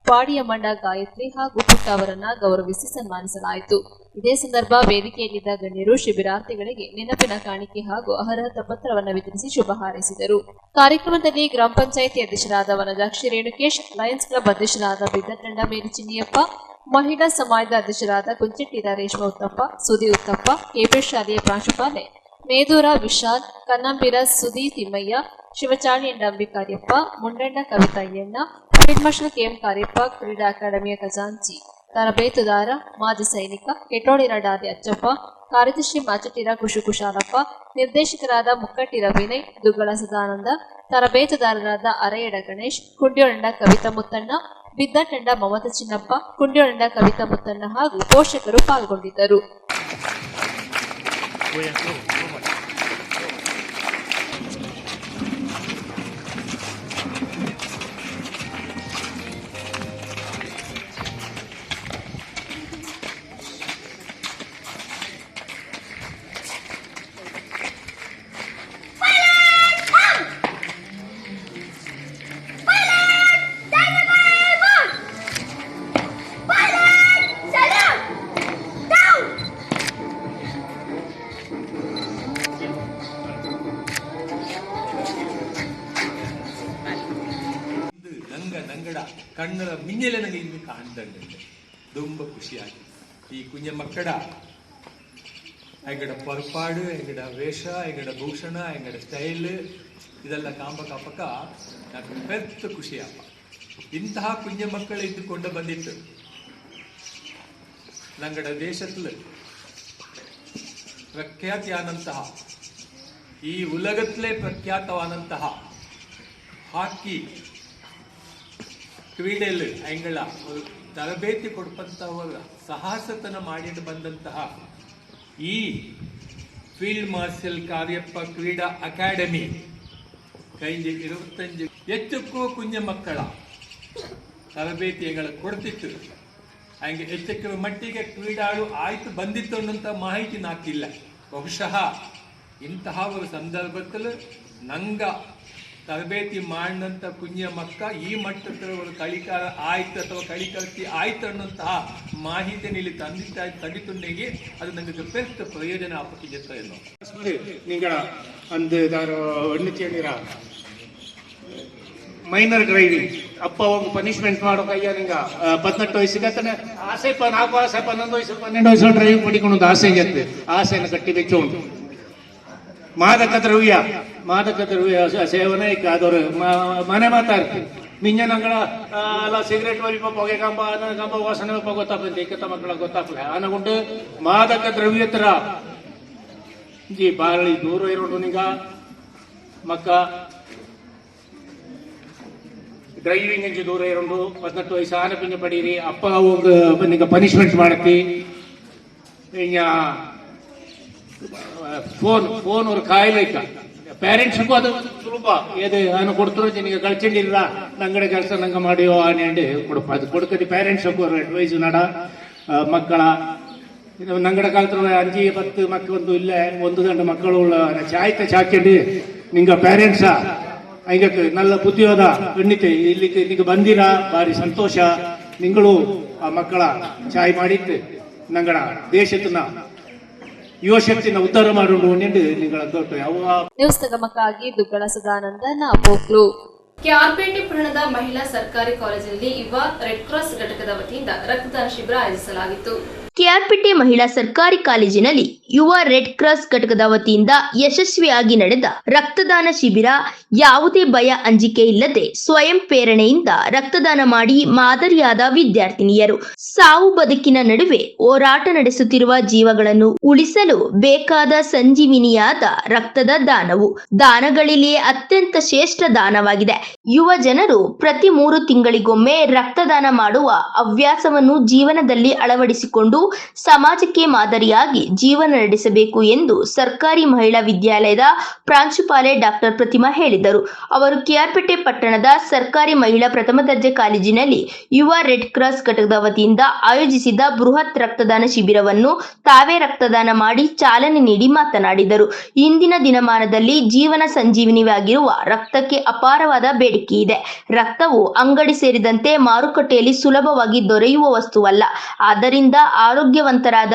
ಪಾಡಿಯಮ್ಮಣ್ಣ ಗಾಯತ್ರಿ ಹಾಗೂ ಪುಟ್ಟ ಅವರನ್ನ ಗೌರವಿಸಿ ಸನ್ಮಾನಿಸಲಾಯಿತು. ಇದೇ ಸಂದರ್ಭ ವೇದಿಕೆಯಲ್ಲಿದ್ದ ಗಣ್ಯರು ಶಿಬಿರಾರ್ಥಿಗಳಿಗೆ ನೆನಪಿನ ಕಾಣಿಕೆ ಹಾಗೂ ಅರ್ಹತಾ ಪತ್ರವನ್ನು ವಿತರಿಸಿ ಶುಭ ಹಾರೈಸಿದರು. ಕಾರ್ಯಕ್ರಮದಲ್ಲಿ ಗ್ರಾಮ ಪಂಚಾಯಿತಿ ಅಧ್ಯಕ್ಷರಾದ ವನಜಾಕ್ಷಿ ರೇಣುಕೇಶ್, ಲಯನ್ಸ್ ಕ್ಲಬ್ ಅಧ್ಯಕ್ಷರಾದ ಬಿದ್ದಟಂಡ ಮೇರಿ ಚಿನ್ನಿಯಪ್ಪ, ಮಹಿಳಾ ಸಮಾಜದ ಅಧ್ಯಕ್ಷರಾದ ಕುಂಚಿಟ್ಟಿರ ರೇಷ್ಮೆ ಉತ್ತಪ್ಪ, ಸುದಿ ಉತ್ತಪ್ಪ, KPS ಶಾಲೆಯ ಪ್ರಾಂಶುಪಾಲೆ Medura Vishal, Kannambira Sudhi Thimmaiah, Shivachali Ambikaryappa, Mundanna Kavithaiyanna, field marshal KM Cariappa, ಕ್ರೀಡಾ ಅಕಾಡೆಮಿಯ ಖಜಾಂಚಿ, ತರಬೇತುದಾರ, ಮಾಜಿ ಸೈನಿಕ ಕೆಟೋಳಿರ ಡಾದಿ ಅಚ್ಚಪ್ಪ, ಕಾರ್ಯದರ್ಶಿ ಮಾಚಟಿರ ಕುಶಾಲಪ್ಪ, ನಿರ್ದೇಶಕರಾದ ಮುಕ್ಕಟ್ಟಿರ ವಿನಯ್, ದುಗ್ಗಳ ಸದಾನಂದ, ತರಬೇತುದಾರರಾದ ಅರೆಯಡ ಗಣೇಶ್, ಕುಂಡ್ಯೋಳಂಡ ಕವಿತಾ ಮುತ್ತಣ್ಣ, ಬಿದ್ದಟಂಡ ಮಮತ ಚಿನ್ನಪ್ಪ, ಕುಂಡ್ಯೋಳಂಡ ಕವಿತಾ ಮುತ್ತಣ್ಣ ಹಾಗೂ ಪೋಷಕರು ಪಾಲ್ಗೊಂಡಿದ್ದರು. ಕಣ್ಣರ ಮಿಂಜಲೆ ನನಗೆ ಇನ್ನು ಕಾಣ್ದಂಗೆ ತುಂಬ ಖುಷಿಯಾಗಿ ಈ ಕುಂಜ ಮಕ್ಕಳ ಎಂಗಡ ಪರ್ಪಾಡು, ಎಂಗಡ ವೇಷ, ಎಂಗಡ ಭೂಷಣ, ಎಂಗಡ ಸ್ಟೈಲ್ ಇದೆಲ್ಲ ಕಾಂಬಕ నాకు పెద్ద ಖುಷಿಯಪ್ಪ. ಇಂತಹ ಕುಂಜ ಮಕ್ಕಳು ಇದ್ದುಕೊಂಡು ಬಂದಿತ್ತು. ನಂಗಡ ದೇಶದಲ್ಲಿ ಪ್ರಖ್ಯಾತಿಯಾದಂತಹ ಈ ಉಲಗತ್ಲೇ ಪ್ರಖ್ಯಾತವಾದಂತಹ ಹಾಕಿ ಕ್ರೀಡೆಯಲ್ಲಿ ಅಂಗಳ ತರಬೇತಿ ಕೊಡುವಂತಹ ಸಾಹಸತನ ಮಾಡಿ ಬಂದಂತಹ ಈ ಫೀಲ್ಡ್ ಮಾರ್ಷಲ್ ಕಾರ್ಯಪ್ಪ ಕ್ರೀಡಾ ಅಕಾಡೆಮಿ ಕೈಂದ 25 ಹೆಚ್ಚಕ್ಕೂ ಕುಂಜ ಮಕ್ಕಳ ತರಬೇತಿಗಳು ಕೊಡ್ತಿತ್ತು. ಹಂಗೆ ಹೆಚ್ಚಕ್ಕೆ ಮಟ್ಟಿಗೆ ಕ್ರೀಡಾಳು ಆಯ್ತು ಬಂದಿತ್ತು ಅನ್ನೋಂಥ ಮಾಹಿತಿ ನಾಕಿಲ್ಲ. ಬಹುಶಃ ಇಂತಹ ಒಂದು ಸಂದರ್ಭದಲ್ಲಿ ನಂಗ ತರಬೇತಿ ಮಾಡಿದಂಥ ಕುಂಜ ಮಕ್ಕ ಈ ಮಟ್ಟದ ಒಂದು ಕಳಿಕಾರ ಆಯ್ತು ಅಥವಾ ಕಳಿಕರ್ತಿ ಆಯ್ತು ಅನ್ನುವಂತಹ ಮಾಹಿತಿ ಇಲ್ಲಿ ತಂದಿತ್ತುಂಡೆಗೆ ಅದು ನನಗೆ ಬೆಸ್ಟ್ ಪ್ರಯೋಜನ ಆಪತ್ತಿತ್ತು ಏನು നിങ്ങൾ ಅಂದು ಎಣ್ಣಿರ ಮೈನರ್ ಡ್ರೈವಿಂಗ್ ಅಪ್ಪ ಒಂದು ಪನಿಷ್ಮೆಂಟ್ ಮಾಡೋ ಕಯ್ಯ ನಿಂಗ 18 ವಯಸ್ಸಿಗೆ ಆಸೆ 4 ಆಸೆ 11 ವಯಸ್ಸು 12 ವಯಸ್ಸು ಡ್ರೈವಿಂಗ್ ಪಡಿಕೊಂಡು ಆಸೆ ಇರುತ್ತೆ. ಆಸೆಯನ್ನು ಕಟ್ಟಿ ಬೆಚ್ಚ ಉಂಟು. ಮಾದಕ ದ್ರವ್ಯ ಸೇವನೆ ಆದವರು ಮನೆ ಮಾತಾಡ್ತೀವಿ ಮಿಂಜ ನಂಗಳ ಅಲ್ಲ ಸಿಗರೇಟ್ ವರಿಪ ಪೊಗೆ ಕಂಬ ವಾಸನೆ ಗೊತ್ತಾಗ್ತದೆ ಏಕತ ಮಕ್ಕಳ ಗೊತ್ತಾಗ್ತದೆ ಆನಗುಂಡು ಮಾದಕ ದ್ರವ್ಯತರ ಜಿ ಬಾಳಿ ದೂರ ಇರೋದು ನಿಂಗ ಮಕ್ಕ ಡ್ರೈವಿಂಗ್ ಇಂಚು ದೂರ ಇರೋದು 18 ವಯಸ್ಸು ಆನೆ ಪಿಂಜ ಪಡೀರಿ ಅಪ್ಪ ನಿಂಗ ಪನಿಷ್ಮೆಂಟ್ ಮಾಡತ್ತಿ ಈಗ ಫೋನ್ ஒரு ಕಾಯಿಲೆ ಪೇರೆಂಟ್ಸ್ಗೂ ಅದು ಸುಲಭ ಏದು ನಾನು ಕೊಡ್ತಾರೆ ನಿನಗೆ ಕಳ್ಕೊಂಡಿರ ನಂಗಡೆ ಕೆಲಸ ನಂಗೆ ಮಾಡಿಯೋ ಆನೆ ಕೊಡಪ್ಪ ಅದು ಕೊಡ್ಕದಿ ಪೇರೆಂಟ್ಸ್ಗೂ ಅಡ್ವೈಸ್ ನಡ ಮಕ್ಕಳ ನಂಗಡ ಕಾಲತ್ರ 5-10 ಮಕ್ಕಳು ಒಂದು ಇಲ್ಲ 1 ಗಂಟೆ ಮಕ್ಕಳು ಚಾಯ್ತ ಚಾಕೊಂಡು ನಿಂಗ ಪೇರೆಂಟ್ಸ ಹಂಗೆ ನಲ್ಲ ಬುದ್ಧಿಯೋದ ಖಂಡಿತ ಇಲ್ಲಿ ನಿಂಗೆ ಬಂದಿರ ಭಾರಿ ಸಂತೋಷ ನಿಂಗಳು ಆ ಮಕ್ಕಳ ಚಾಯ್ ಮಾಡಿತ್ತು ನಂಗಡ ದೇಶದನ್ನ ಯುವಶಕ್ತಿನ ಉದ್ಧಾರ ಮಾಡೋಣ ನಿಂಗಳ ದೊಡ್ಡ ಯಾವ ನ್ಯೂಸ್ ತಗಮಕ್ಕಾಗಿ ದುಗ್ಗಳ ಸದಾನಂದ ನಾಪೋಕ್ಲು. ಕೆಆರ್ಪೇಟೆ ಪಟ್ಟಣದ ಮಹಿಳಾ ಸರ್ಕಾರಿ ಕಾಲೇಜಿನಲ್ಲಿ ಯುವ ರೆಡ್ ಕ್ರಾಸ್ ಘಟಕದ ವತಿಯಿಂದ ರಕ್ತದಾನ ಶಿಬಿರ ಆಯೋಜಿಸಲಾಗಿತ್ತು. ಕೆಆರ್ಪೇಟೆ ಮಹಿಳಾ ಸರ್ಕಾರಿ ಕಾಲೇಜಿನಲ್ಲಿ ಯುವ ರೆಡ್ ಕ್ರಾಸ್ ಘಟಕದ ವತಿಯಿಂದ ಯಶಸ್ವಿಯಾಗಿ ನಡೆದ ರಕ್ತದಾನ ಶಿಬಿರ ಯಾವುದೇ ಭಯ ಅಂಜಿಕೆ ಇಲ್ಲದೆ ಸ್ವಯಂ ಪ್ರೇರಣೆಯಿಂದ ರಕ್ತದಾನ ಮಾಡಿ ಮಾದರಿಯಾದ ವಿದ್ಯಾರ್ಥಿನಿಯರು ಸಾವು ಬದುಕಿನ ನಡುವೆ ಹೋರಾಟ ನಡೆಸುತ್ತಿರುವ ಜೀವಗಳನ್ನು ಉಳಿಸಲು ಬೇಕಾದ ಸಂಜೀವಿನಿಯಾದ ರಕ್ತದ ದಾನವು ದಾನಗಳಲ್ಲಿಯೇ ಅತ್ಯಂತ ಶ್ರೇಷ್ಠ ದಾನವಾಗಿದೆ. ಯುವ ಜನರು ಪ್ರತಿ 3 ತಿಂಗಳಿಗೊಮ್ಮೆ ರಕ್ತದಾನ ಮಾಡುವ ಹವ್ಯಾಸವನ್ನು ಜೀವನದಲ್ಲಿ ಅಳವಡಿಸಿಕೊಂಡು ಸಮಾಜಕ್ಕೆ ಮಾದರಿಯಾಗಿ ಜೀವನ ನಡೆಸಬೇಕು ಎಂದು ಸರ್ಕಾರಿ ಮಹಿಳಾ ವಿದ್ಯಾಲಯದ ಪ್ರಾಂಶುಪಾಲೆ ಡಾಕ್ಟರ್ ಪ್ರತಿಮಾ ಹೇಳಿದರು. ಅವರು ಕೆಆರ್ಪೇಟೆ ಪಟ್ಟಣದ ಸರ್ಕಾರಿ ಮಹಿಳಾ ಪ್ರಥಮ ದರ್ಜೆ ಕಾಲೇಜಿನಲ್ಲಿ ಯುವ ರೆಡ್ ಕ್ರಾಸ್ ಘಟಕದ ವತಿಯಿಂದ ಆಯೋಜಿಸಿದ ಬೃಹತ್ ರಕ್ತದಾನ ಶಿಬಿರವನ್ನು ತಾವೇ ರಕ್ತದಾನ ಮಾಡಿ ಚಾಲನೆ ನೀಡಿ ಮಾತನಾಡಿದರು. ಇಂದಿನ ದಿನಮಾನದಲ್ಲಿ ಜೀವನ ಸಂಜೀವಿನಿಯಾಗಿರುವ ರಕ್ತಕ್ಕೆ ಅಪಾರವಾದ ಬೇಡಿಕೆ ಇದೆ. ರಕ್ತವು ಅಂಗಡಿ ಸೇರಿದಂತೆ ಮಾರುಕಟ್ಟೆಯಲ್ಲಿ ಸುಲಭವಾಗಿ ದೊರೆಯುವ ವಸ್ತುವಲ್ಲ. ಆದ್ದರಿಂದ ಆರೋಗ್ಯವಂತರಾದ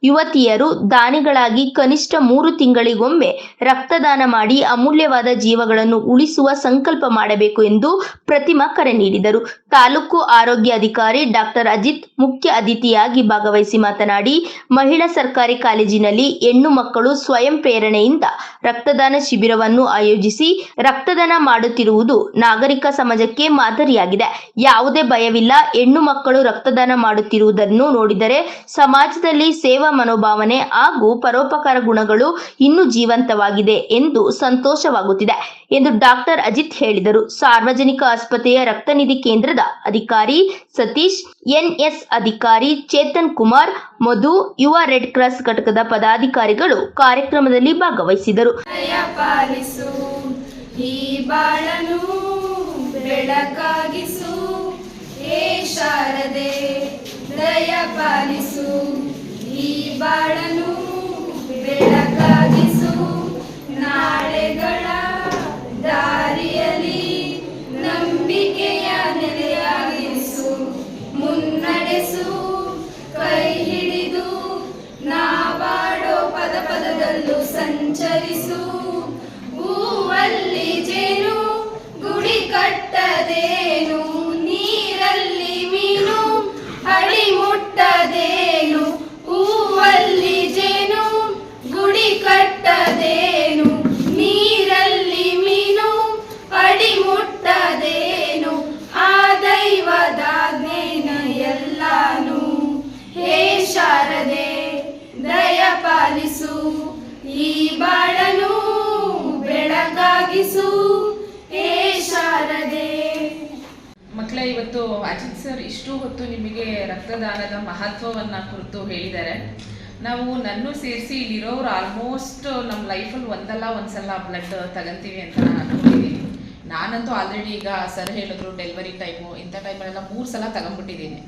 ಯುವತಿಯರು ದಾನಿಗಳಾಗಿ ಕನಿಷ್ಠ 3 ತಿಂಗಳಿಗೊಮ್ಮೆ ರಕ್ತದಾನ ಮಾಡಿ ಅಮೂಲ್ಯವಾದ ಜೀವಗಳನ್ನು ಉಳಿಸುವ ಸಂಕಲ್ಪ ಮಾಡಬೇಕು ಎಂದು ಪ್ರತಿಮಾ ಕರೆ ನೀಡಿದರು. ತಾಲೂಕು ಆರೋಗ್ಯ ಅಧಿಕಾರಿ ಡಾಕ್ಟರ್ ಅಜಿತ್ ಮುಖ್ಯ ಅತಿಥಿಯಾಗಿ ಭಾಗವಹಿಸಿ ಮಾತನಾಡಿ, ಮಹಿಳಾ ಸರ್ಕಾರಿ ಕಾಲೇಜಿನಲ್ಲಿ ಹೆಣ್ಣು ಮಕ್ಕಳು ಸ್ವಯಂ ಪ್ರೇರಣೆಯಿಂದ ರಕ್ತದಾನ ಶಿಬಿರವನ್ನು ಆಯೋಜಿಸಿ ರಕ್ತದಾನ ಮಾಡುತ್ತಿರುವುದು ನಾಗರಿಕ ಸಮಾಜಕ್ಕೆ ಮಾದರಿಯಾಗಿದೆ. ಯಾವುದೇ ಭಯವಿಲ್ಲ. ಹೆಣ್ಣು ಮಕ್ಕಳು ರಕ್ತದಾನ ಮಾಡುತ್ತಿರುವುದನ್ನು ನೋಡಿದರೆ ಸಮಾಜದಲ್ಲಿ ಸೇವಾ ಮನೋಭಾವನೆ ಹಾಗೂ ಪರೋಪಕಾರ ಗುಣಗಳು ಇನ್ನೂ ಜೀವಂತವಾಗಿದೆ ಎಂದು ಸಂತೋಷವಾಗುತ್ತಿದೆ ಎಂದು ಡಾಕ್ಟರ್ ಅಜಿತ್ ಹೇಳಿದರು. ಸಾರ್ವಜನಿಕ ಆಸ್ಪತ್ರೆಯ ರಕ್ತನಿಧಿ ಕೇಂದ್ರದ ಅಧಿಕಾರಿ ಸತೀಶ್, ಎನ್ಎಸ್ ಅಧಿಕಾರಿ ಚೇತನ್ ಕುಮಾರ್, ಮಧು, ಯುವ ರೆಡ್ ಕ್ರಾಸ್ ಘಟಕದ ಪದಾಧಿಕಾರಿಗಳು ಕಾರ್ಯಕ್ರಮದಲ್ಲಿ ಭಾಗವಹಿಸಿದರು. ಬೆಳಕಾಗಿಸು ಹೇ ಶಾರದೆ, ದಯ ಪಾಲಿಸು ಈ ಬಾಳನು ಬೆಳಕಾಗಿಸು, ನಾಳೆಗಳ ದಾರಿಯಲ್ಲಿ ನಂಬಿಕೆಯ ನೆಲೆಯಾಗಿಸು, ಮುನ್ನಡೆಸು ಕೈ ಹಿಡಿದು ನಾವಾಡೋ ಪದ ಪದದಲ್ಲೂ ಸಂಚರಿಸು, ಹೂವಲ್ಲಿ ಜೇನು ಗುಡಿ ಕಟ್ಟದೇನು, ನೀರಲ್ಲಿ ಮೀನು ಅಡಿ ಮುಟ್ಟದೇನು, ಹೂವಲ್ಲಿ ನೆಲೆಯಾಗಿಸು ಹೇ ಶಾರದೆ. ಮಕ್ಕಳೇ, ಇವತ್ತು ಅಜಿತ್ ಸರ್ ಇಷ್ಟು ಹೊತ್ತು ನಿಮಗೆ ರಕ್ತದಾನದ ಮಹತ್ವವನ್ನು ಕುರಿತು ಹೇಳಿದ್ದಾರೆ. ನಾವು ನನ್ನೂ ಸೇರಿಸಿ ಇಲ್ಲಿರೋರು ಆಲ್ಮೋಸ್ಟ್ ನಮ್ಮ ಲೈಫಲ್ಲಿ ಒಂದಲ್ಲ ಒಂದ್ಸಲ ಬ್ಲಡ್ ತಗೊಂತೀವಿ ಅಂತ ನಾನು ಅಂದ್ಕೊಂಡಿದ್ದೀನಿ. ನಾನಂತೂ ಆಲ್ರೆಡಿ ಈಗ ಸರ್ ಹೇಳಿದ್ರು ಡೆಲಿವರಿ ಟೈಮು ಇಂಥ ಟೈಮಲ್ಲೆಲ್ಲ 3 ಸಲ ತಗೊಂಡ್ಬಿಟ್ಟಿದ್ದೀನಿ.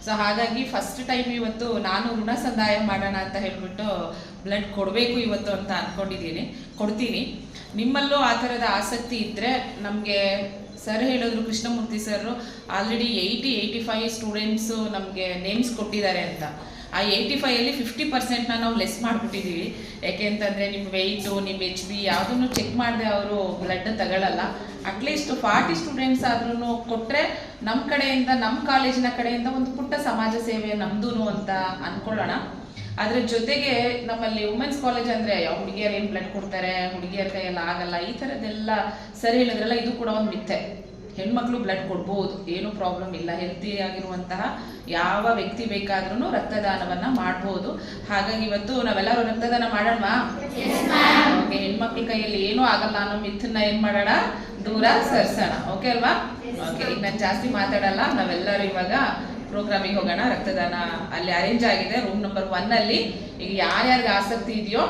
ಸೊ ಹಾಗಾಗಿ ಫಸ್ಟ್ ಟೈಮ್ ಇವತ್ತು ನಾನು ಋಣ ಸಂದಾಯ ಮಾಡೋಣ ಅಂತ ಹೇಳ್ಬಿಟ್ಟು ಬ್ಲಡ್ ಕೊಡಬೇಕು ಇವತ್ತು ಅಂತ ಅಂದ್ಕೊಂಡಿದ್ದೀನಿ. ಕೊಡ್ತೀನಿ. ನಿಮ್ಮಲ್ಲೂ ಆ ಥರದ ಆಸಕ್ತಿ ಇದ್ದರೆ ನಮಗೆ ಸರ್ ಹೇಳಿದ್ರು, ಕೃಷ್ಣಮೂರ್ತಿ ಸರ್ ಆಲ್ರೆಡಿ 80-85 ಸ್ಟೂಡೆಂಟ್ಸು ನಮಗೆ ನೇಮ್ಸ್ ಕೊಟ್ಟಿದ್ದಾರೆ ಅಂತ. ಆ 85ಅಲ್ಲಿ 50% ನಾವು ಲೆಸ್ ಮಾಡಿಬಿಟ್ಟಿದ್ದೀವಿ. ಯಾಕೆ ಅಂತಂದರೆ ನಿಮ್ಮ ವೆಯ್ಟು, ನಿಮ್ಮ HB ಯಾವುದನ್ನು ಚೆಕ್ ಮಾಡದೆ ಅವರು ಬ್ಲಡ್ ತಗೊಳ್ಳಲ್ಲ. ಅಟ್ಲೀಸ್ಟ್ 40 ಸ್ಟೂಡೆಂಟ್ಸ್ ಆದ್ರೂ ಕೊಟ್ಟರೆ ನಮ್ಮ ಕಡೆಯಿಂದ, ನಮ್ಮ ಕಾಲೇಜಿನ ಕಡೆಯಿಂದ ಒಂದು ಪುಟ್ಟ ಸಮಾಜ ಸೇವೆ ನಮ್ಮದೂ ಅಂತ ಅಂದ್ಕೊಳ್ಳೋಣ. ಅದರ ಜೊತೆಗೆ ನಮ್ಮಲ್ಲಿ ವುಮೆನ್ಸ್ ಕಾಲೇಜ್ ಅಂದರೆ ಹುಡುಗಿಯರು ಏನು ಬ್ಲಡ್ ಕೊಡ್ತಾರೆ, ಹುಡುಗಿಯರ ಕೈಯೆಲ್ಲ ಆಗಲ್ಲ, ಈ ಥರದ್ದೆಲ್ಲ ಸರಿ ಹೇಳಿದ್ರಲ್ಲ, ಇದು ಕೂಡ ಒಂದು ಮಿಥ್ಯೆ. ಹೆಣ್ಮಕ್ಳು ಬ್ಲಡ್ ಕೊಡ್ಬೋದು, ಏನೂ ಪ್ರಾಬ್ಲಮ್ ಇಲ್ಲ. ಹೆಲ್ತಿ ಆಗಿರುವಂತಹ ಯಾವ ವ್ಯಕ್ತಿ ಬೇಕಾದ್ರೂ ರಕ್ತದಾನವನ್ನು ಮಾಡ್ಬೋದು. ಹಾಗಾಗಿ ಇವತ್ತು ನಾವೆಲ್ಲರೂ ರಕ್ತದಾನ ಮಾಡೋಣವಾ? ಓಕೆ. ಹೆಣ್ಮಕ್ಳ ಕೈಯಲ್ಲಿ ಏನೂ ಆಗಲ್ಲ ಅನ್ನೋ ಮಿಥನ್ನ ಏನು ಮಾಡೋಣ, ದೂರ ಸರಿಸೋಣ. ಓಕೆ ಅಲ್ವಾ? ಓಕೆ. ಈಗ ನಾನು ಜಾಸ್ತಿ ಮಾತಾಡಲ್ಲ, ನಾವೆಲ್ಲರೂ ಇವಾಗ ಪ್ರೋಗ್ರಾಮಿಗೆ ಹೋಗೋಣ. ರಕ್ತದಾನ ಅಲ್ಲಿ ಅರೇಂಜ್ ಆಗಿದೆ ರೂಮ್ ನಂಬರ್ 1ಅಲ್ಲಿ. ಈಗ ಯಾರ್ಯಾರಿಗೆ ಆಸಕ್ತಿ ಇದೆಯೋ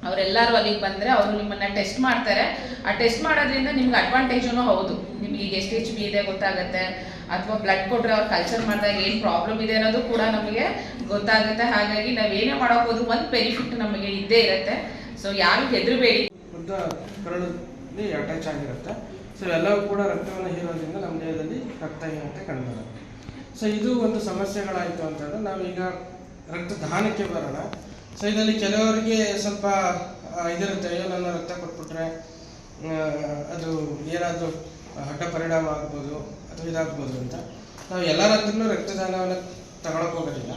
ಅವರೆಲ್ಲರೂ ಅಲ್ಲಿಗೆ ಬಂದರೆ ಅವರು ನಿಮ್ಮನ್ನು ಟೆಸ್ಟ್ ಮಾಡ್ತಾರೆ. ಆ ಟೆಸ್ಟ್ ಮಾಡೋದ್ರಿಂದ ನಿಮ್ಗೆ ಅಡ್ವಾಂಟೇಜೂ ಹೌದು. ನಿಮಗೆ ಈಗ ಎಷ್ಟು HB ಇದೆ ಗೊತ್ತಾಗುತ್ತೆ, ಅಥವಾ ಬ್ಲಡ್ ಕೊಟ್ಟರೆ ಅವ್ರು ಕಲ್ಚರ್ ಮಾಡಿದಾಗ ಏನು ಪ್ರಾಬ್ಲಮ್ ಇದೆ ಅನ್ನೋದು ಕೂಡ ನಮಗೆ ಗೊತ್ತಾಗುತ್ತೆ. ಹಾಗಾಗಿ ನಾವೇನೇ ಮಾಡೋಕೆ ಹೋದ್ರೂ ಒಂದು ಬೆನಿಫಿಟ್ ನಮಗೆ ಇದ್ದೇ ಇರುತ್ತೆ. ಸೊ ಯಾರು ಹೆದರಬೇಡಿ. ಉದ್ದ ಕರಳಲ್ಲಿ ಅಟ್ಯಾಚ್ ಆಗಿರುತ್ತೆ. ಸೊ ಎಲ್ಲವೂ ಕೂಡ ರಕ್ತವನ್ನು ಹೀರೋದ್ರಿಂದ ನಮ್ಮ ದೇಹದಲ್ಲಿ ರಕ್ತಹೀನತೆ ಕಂಡುಬರುತ್ತೆ. ಸೊ ಇದು ಒಂದು ಸಮಸ್ಯೆಗಳಾಯಿತು ಅಂತಂದರೆ ನಾವೀಗ ರಕ್ತದಾನಕ್ಕೆ ಬರೋಣ. ಸೊ ಇದರಲ್ಲಿ ಕೆಲವರಿಗೆ ಸ್ವಲ್ಪ ಇದಿರುತ್ತೆ, ಅಯ್ಯೋ ನನ್ನ ರಕ್ತ ಕೊಟ್ಬಿಟ್ರೆ ಅದು ಏನಾದರೂ ಅಡ್ಡ ಪರಿಣಾಮ ಆಗ್ಬೋದು ಅಥವಾ ಇದಾಗ್ಬೋದು ಅಂತ. ನಾವು ಎಲ್ಲರ ಹತ್ರನೂ ರಕ್ತದಾನವನ್ನು ತಗೊಳಕ್ಕೆ ಹೋಗೋದಿಲ್ಲ.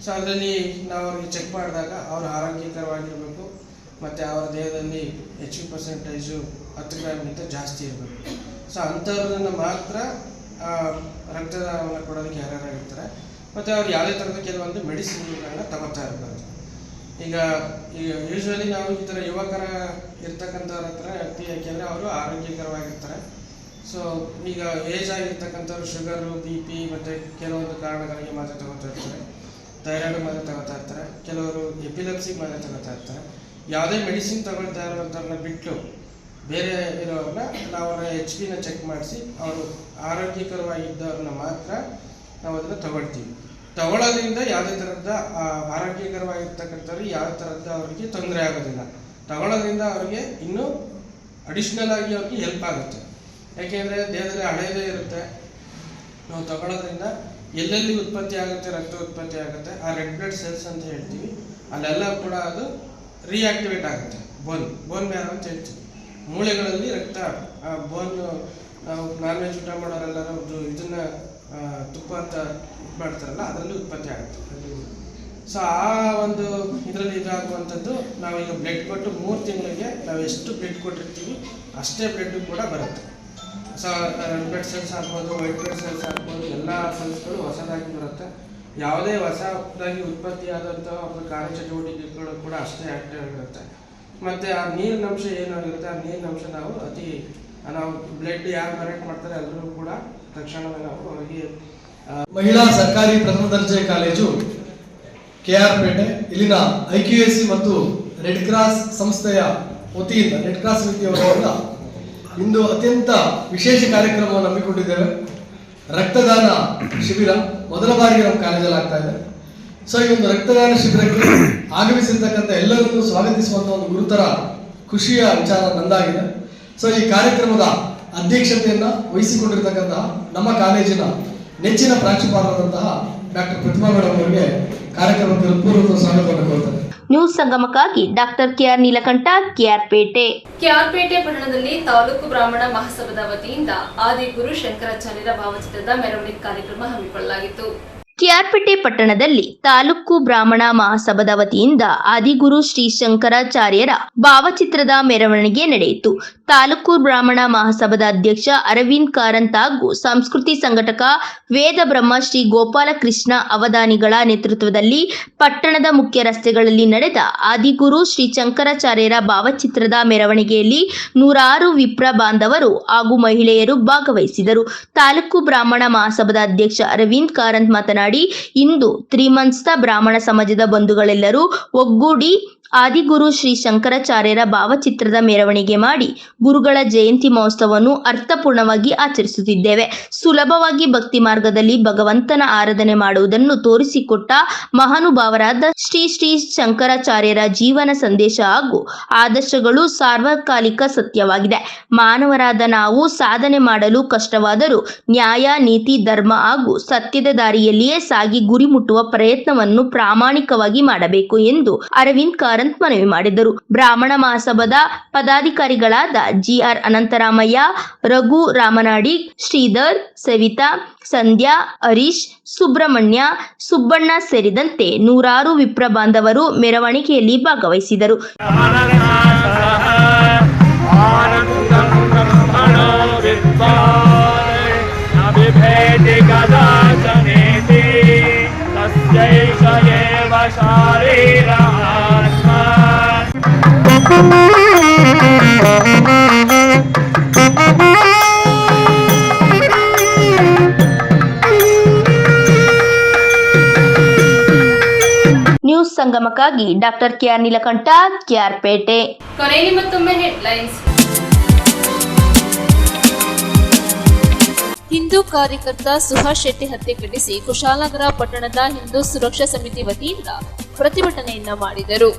ಸೊ ಅದರಲ್ಲಿ ನಾವು ಅವ್ರಿಗೆ ಚೆಕ್ ಮಾಡಿದಾಗ ಅವರು ಆರೋಗ್ಯಕರವಾಗಿರಬೇಕು ಮತ್ತು ಅವರ ದೇಹದಲ್ಲಿ HB% 10 ಗ್ರಾಮ್ಗಿಂತ ಜಾಸ್ತಿ ಇರಬೇಕು. ಸೊ ಅಂಥವ್ರನ್ನ ಮಾತ್ರ ರಕ್ತದಾನವನ್ನು ಕೊಡೋದಕ್ಕೆ ಯಾರ್ಯಾರಾಗಿರ್ತಾರೆ. ಮತ್ತು ಅವ್ರು ಯಾವುದೇ ಥರದ ಕೆಲವೊಂದು ಮೆಡಿಸಿನ್ಗಳನ್ನ ತಗೋತಾ ಇರ್ಬಾರ್ದು. ಈಗ ಯೂಶ್ವಲಿ ನಾವು ಈ ಥರ ಯುವಕರ ಇರ್ತಕ್ಕಂಥವ್ರ ಹತ್ರ ಯಾಕೆಂದರೆ ಅವರು ಆರೋಗ್ಯಕರವಾಗಿರ್ತಾರೆ. ಸೊ ಈಗ ಏಜ್ ಆಗಿರ್ತಕ್ಕಂಥವ್ರು ಶುಗರು, BP ಮತ್ತು ಕೆಲವೊಂದು ಕಾರಣಗಳಿಗೆ ಮಾತ್ರ ತಗೋತಾ ಇರ್ತಾರೆ. ಥೈರಾಯ್ಡ್ ಮಾತ್ರ ತಗೋತಾ ಇರ್ತಾರೆ. ಕೆಲವರು ಎಪಿಲೆಪ್ಸಿಗೆ ಮಾತ್ರ ತಗೋತಾ ಇರ್ತಾರೆ. ಯಾವುದೇ ಮೆಡಿಸಿನ್ ತಗೊಳ್ತಾ ಇರೋವಂಥವ್ರನ್ನ ಬಿಟ್ಟು ಬೇರೆ ಇರೋರನ್ನ ನಾವು HBನ ಚೆಕ್ ಮಾಡಿಸಿ ಅವರು ಆರೋಗ್ಯಕರವಾಗಿದ್ದವ್ರನ್ನ ಮಾತ್ರ ನಾವು ಅದನ್ನು ತಗೊಳ್ತೀವಿ. ತಗೊಳ್ಳೋದ್ರಿಂದ ಯಾವುದೇ ಥರದ ಆರೋಗ್ಯಕರವಾಗಿರ್ತಕ್ಕಂಥವ್ರು ಯಾವ ಥರದ ಅವರಿಗೆ ತೊಂದರೆ ಆಗೋದಿಲ್ಲ. ತಗೊಳ್ಳೋದ್ರಿಂದ ಅವರಿಗೆ ಇನ್ನೂ ಅಡಿಷ್ನಲ್ ಆಗಿ ಅವ್ರಿಗೆ ಹೆಲ್ಪ್ ಆಗುತ್ತೆ. ಯಾಕೆಂದರೆ ದೇಹದಲ್ಲಿ ಹಳೆಯದೇ ಇರುತ್ತೆ. ನಾವು ತಗೊಳ್ಳೋದ್ರಿಂದ ಎಲ್ಲೆಲ್ಲಿ ಉತ್ಪತ್ತಿ ಆಗುತ್ತೆ, ರಕ್ತ ಉತ್ಪತ್ತಿ ಆಗುತ್ತೆ, ಆ ರೆಡ್ ಬ್ಲಡ್ ಸೆಲ್ಸ್ ಅಂತ ಹೇಳ್ತೀವಿ, ಅಲ್ಲೆಲ್ಲ ಕೂಡ ಅದು ರಿಯಾಕ್ಟಿವೇಟ್ ಆಗುತ್ತೆ. ಬೋನ್ ಮ್ಯಾರೋ ಅಂತ ಹೇಳ್ತೀವಿ. ಮೂಳೆಗಳಲ್ಲಿ ರಕ್ತ ಬೋನ್, ನಾವು ನಾನ್ ವೆಜ್ ಊಟ ಮಾಡೋರೆಲ್ಲರೂ ಇದನ್ನು ತುಪ್ಪ ಅಂತ ಇದು ಮಾಡ್ತಾರಲ್ಲ, ಅದರಲ್ಲಿ ಉತ್ಪತ್ತಿ ಆಗುತ್ತೆ. ಸೊ ಆ ಒಂದು ಇದರಲ್ಲಿ ಇದಾಗುವಂಥದ್ದು ನಾವೀಗ ಬ್ಲಡ್ ಕೊಟ್ಟು 3 ತಿಂಗಳಿಗೆ ನಾವು ಎಷ್ಟು ಬ್ಲಡ್ ಕೊಟ್ಟಿರ್ತೀವಿ ಅಷ್ಟೇ ಬ್ಲಡ್ ಕೂಡ ಬರುತ್ತೆ. ಸೊ ರೆಡ್ ಬ್ಲಡ್ ಸೆಲ್ಸ್ ಆಗ್ಬೋದು, ವೈಟ್ ಬ್ಲಡ್ ಸೆಲ್ಸ್ ಆಗ್ಬೋದು, ಎಲ್ಲ ಸೆಲ್ಸ್ಗಳು ಹೊಸದಾಗಿ ಬರುತ್ತೆ. ಯಾವುದೇ ಹೊಸದಾಗಿ ಉತ್ಪತ್ತಿಯಾದಂಥ ಒಂದು ಕಾರ್ಯಚಟುವಟಿಕೆಗಳು ಕೂಡ ಅಷ್ಟೇ ಆ್ಯಕ್ಟಿವ್ ಆಗಿರುತ್ತೆ. ಮತ್ತು ಆ ನೀರಿನ ಅಂಶ ಏನಾಗಿರುತ್ತೆ, ಆ ನೀರಿನ ಅಂಶ ನಾವು ಬ್ಲಡ್ ಯಾರು ಡೊನೇಟ್ ಮಾಡ್ತಾರೆ ಎಲ್ಲರೂ ಕೂಡ ತಕ್ಷಣವೇ ನಾವು ಅವರಿಗೆ ಮಹಿಳಾ ಸರ್ಕಾರಿ ಪ್ರಥಮ ದರ್ಜೆ ಕಾಲೇಜು KR ಪೇಟೆ ಇಲ್ಲಿನ IQAC ಮತ್ತು ರೆಡ್ ಕ್ರಾಸ್ ಸಂಸ್ಥೆಯ ವತಿಯಿಂದ, ರೆಡ್ ಕ್ರಾಸ್ ವತಿಯಿಂದ ಇಂದು ಅತ್ಯಂತ ವಿಶೇಷ ಕಾರ್ಯಕ್ರಮವನ್ನು ಹಮ್ಮಿಕೊಂಡಿದ್ದೇವೆ. ರಕ್ತದಾನ ಶಿಬಿರ ಮೊದಲ ಬಾರಿಗೆ ನಮ್ಮ ಕಾಲೇಜಲ್ಲಿ ಆಗ್ತಾ ಇದೆ. ಸೊ ಈ ಒಂದು ರಕ್ತದಾನ ಶಿಬಿರಕ್ಕೆ ಆಗಮಿಸಿರ್ತಕ್ಕಂಥ ಎಲ್ಲರನ್ನೂ ಸ್ವಾಗತಿಸುವಂಥ ಒಂದು ಗುರುತರ ಖುಷಿಯ ವಿಚಾರ ನಂದಾಗಿದೆ. ಸೊ ಈ ಕಾರ್ಯಕ್ರಮದ ಅಧ್ಯಕ್ಷತೆಯನ್ನ ವಹಿಸಿಕೊಂಡಿರ್ತಕ್ಕಂತಹ ನಮ್ಮ ಕಾಲೇಜಿನ ನೆಚ್ಚಿನ ಪ್ರಾಂಶುಪಾಲರಾದಂತಹ ಡಾಕ್ಟರ್ ಪ್ರತಿಮಾ ಮೇಡಮ್ ಅವರಿಗೆ ಕಾರ್ಯಕ್ರಮಕ್ಕೆ ಹೃತ್ಪೂರ್ವಕ ಸ್ವಾಗತವನ್ನು ಕೋರುತ್ತೇನೆ. ನ್ಯೂಸ್ ಸಂಗಮಕ್ಕಾಗಿ doctor KR Neelakanta, KR Pete. KR ಪೇಟೆ ಪಟ್ಟಣದಲ್ಲಿ ತಾಲೂಕು ಬ್ರಾಹ್ಮಣ ಮಹಾಸಭಾದ ವತಿಯಿಂದ ಆದಿ ಗುರು ಶಂಕರಾಚಾರ್ಯರ ಭಾವಚಿತ್ರದ ಮೆರವಣಿಗೆ ಕಾರ್ಯಕ್ರಮ ಹಮ್ಮಿಕೊಳ್ಳಲಾಗಿತ್ತು. ಕೆಆರ್ಪೇಟೆ ಪಟ್ಟಣದಲ್ಲಿ ತಾಲೂಕು ಬ್ರಾಹ್ಮಣ ಮಹಾಸಭಾದ ವತಿಯಿಂದ ಆದಿಗುರು ಶ್ರೀ ಶಂಕರಾಚಾರ್ಯರ ಭಾವಚಿತ್ರದ ಮೆರವಣಿಗೆ ನಡೆಯಿತು. ತಾಲೂಕು ಬ್ರಾಹ್ಮಣ ಮಹಾಸಭಾದ ಅಧ್ಯಕ್ಷ ಅರವಿಂದ್ ಕಾರಂತ್ ಹಾಗೂ ಸಂಸ್ಕೃತಿ ಸಂಘಟಕ ವೇದ ಬ್ರಹ್ಮ ಶ್ರೀ ಗೋಪಾಲಕೃಷ್ಣ ಅವಧಾನಿಗಳ ನೇತೃತ್ವದಲ್ಲಿ ಪಟ್ಟಣದ ಮುಖ್ಯ ರಸ್ತೆಗಳಲ್ಲಿ ನಡೆದ ಆದಿಗುರು ಶ್ರೀ ಶಂಕರಾಚಾರ್ಯರ ಭಾವಚಿತ್ರದ ಮೆರವಣಿಗೆಯಲ್ಲಿ ನೂರಾರು ವಿಪ್ರ ಬಾಂಧವರು ಹಾಗೂ ಮಹಿಳೆಯರು ಭಾಗವಹಿಸಿದರು. ತಾಲೂಕು ಬ್ರಾಹ್ಮಣ ಮಹಾಸಭಾದ ಅಧ್ಯಕ್ಷ ಅರವಿಂದ್ ಕಾರಂತ್ ಮಾತನಾಡಿ, ಇಂದು ತ್ರಿಮಂಸ್ತ ಬ್ರಾಹ್ಮಣ ಸಮಾಜದ ಬಂಧುಗಳೆಲ್ಲರೂ ಒಗ್ಗೂಡಿ ಆದಿಗುರು ಶ್ರೀ ಶಂಕರಾಚಾರ್ಯರ ಭಾವಚಿತ್ರದ ಮೆರವಣಿಗೆ ಮಾಡಿ ಗುರುಗಳ ಜಯಂತಿ ಮಹೋತ್ಸವವನ್ನು ಅರ್ಥಪೂರ್ಣವಾಗಿ ಆಚರಿಸುತ್ತಿದ್ದೇವೆ. ಸುಲಭವಾಗಿ ಭಕ್ತಿ ಮಾರ್ಗದಲ್ಲಿ ಭಗವಂತನ ಆರಾಧನೆ ಮಾಡುವುದನ್ನು ತೋರಿಸಿಕೊಟ್ಟ ಮಹಾನುಭಾವರಾದ ಶ್ರೀ ಶ್ರೀ ಶಂಕರಾಚಾರ್ಯರ ಜೀವನ ಸಂದೇಶ ಹಾಗೂ ಆದರ್ಶಗಳು ಸಾರ್ವಕಾಲಿಕ ಸತ್ಯವಾಗಿದೆ. ಮಾನವರಾದ ನಾವು ಸಾಧನೆ ಮಾಡಲು ಕಷ್ಟವಾದರೂ ನ್ಯಾಯ, ನೀತಿ, ಧರ್ಮ ಹಾಗೂ ಸತ್ಯದ ದಾರಿಯಲ್ಲಿಯೇ ಸಾಗಿ ಗುರಿ ಮುಟ್ಟುವ ಪ್ರಯತ್ನವನ್ನು ಪ್ರಾಮಾಣಿಕವಾಗಿ ಮಾಡಬೇಕು ಎಂದು ಅರವಿಂದ್ ಕಾರಂತ್ ಮನವಿ ಮಾಡಿದರು. ಬ್ರಾಹ್ಮಣ ಮಹಾಸಭಾದ ಪದಾಧಿಕಾರಿಗಳಾದ ಜಿಆರ್ ಅನಂತರಾಮಯ್ಯ, ರಘು ರಾಮನಾಡಿ, ಶ್ರೀಧರ್, ಸವಿತಾ, ಸಂಧ್ಯಾ, ಹರೀಶ್, ಸುಬ್ರಹ್ಮಣ್ಯ, ಸುಬ್ಬಣ್ಣ ಸೇರಿದಂತೆ ನೂರಾರು ವಿಪ್ರ ಬಾಂಧವರು ಮೆರವಣಿಗೆಯಲ್ಲಿ ಭಾಗವಹಿಸಿದರು. ನ್ಯೂಸ್ ಸಂಗಮಕ್ಕಾಗಿ ಡಾಕ್ಟರ್ ಕೆಆರ್ ನೀಲಕಂಠ, ಕೆಆರ್ಪೇಟೆ. ಕೊನೆಯಲ್ಲಿ ಮತ್ತೊಮ್ಮೆ ಹೆಡ್ಲೈನ್ಸ್. ಹಿಂದೂ ಕಾರ್ಯಕರ್ತ ಸುಹಾಸ್ ಶೆಟ್ಟಿ ಹತ್ಯೆ ಖಂಡಿಸಿ ಕುಶಾಲನಗರ ಪಟ್ಟಣದ ಹಿಂದೂ ಸುರಕ್ಷಾ ಸಮಿತಿ ವತಿಯಿಂದ ಪ್ರತಿಭಟನೆಯನ್ನ ಮಾಡಿದರು.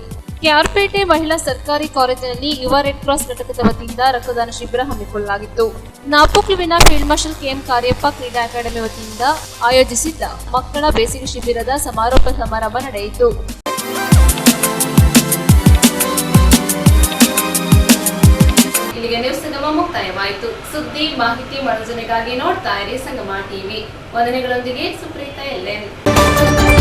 ಕೆಆರ್ಪೇಟೆ ಮಹಿಳಾ ಸರ್ಕಾರಿ ಕಾಲೇಜಿನಲ್ಲಿ ಯುವ ರೆಡ್ ಕ್ರಾಸ್ ಘಟಕದ ವತಿಯಿಂದ ರಕ್ತದಾನ ಶಿಬಿರ ಹಮ್ಮಿಕೊಳ್ಳಲಾಗಿತ್ತು. ನಾಪೋಕ್ಲುವಿನ ಫೀಲ್ಡ್ ಮಾರ್ಷಲ್ ಕೆಎಂ ಕಾರ್ಯಪ್ಪ ಕ್ರೀಡಾ ಅಕಾಡೆಮಿ ವತಿಯಿಂದ ಆಯೋಜಿಸಿದ್ದ ಮಕ್ಕಳ ಬೇಸಿಗೆ ಶಿಬಿರದ ಸಮಾರೋಪ ಸಮಾರಂಭ ನಡೆಯಿತು. ಇಲ್ಲಿಗೆ ನ್ಯೂಸ್ ಸಂಗಮ ಮುಕ್ತಾಯವಾಯಿತು. ಸುದ್ದಿ, ಮಾಹಿತಿ, ಮನೋರಂಜನೆಗಾಗಿ ನೋಡ್ತಾ ಇರಿ ಸಂಗಮ ಟಿವಿ. ವಂದನೆಗಳೊಂದಿಗೆ ಸುಪ್ರೀತಾ ಎಲ್ಎನ್.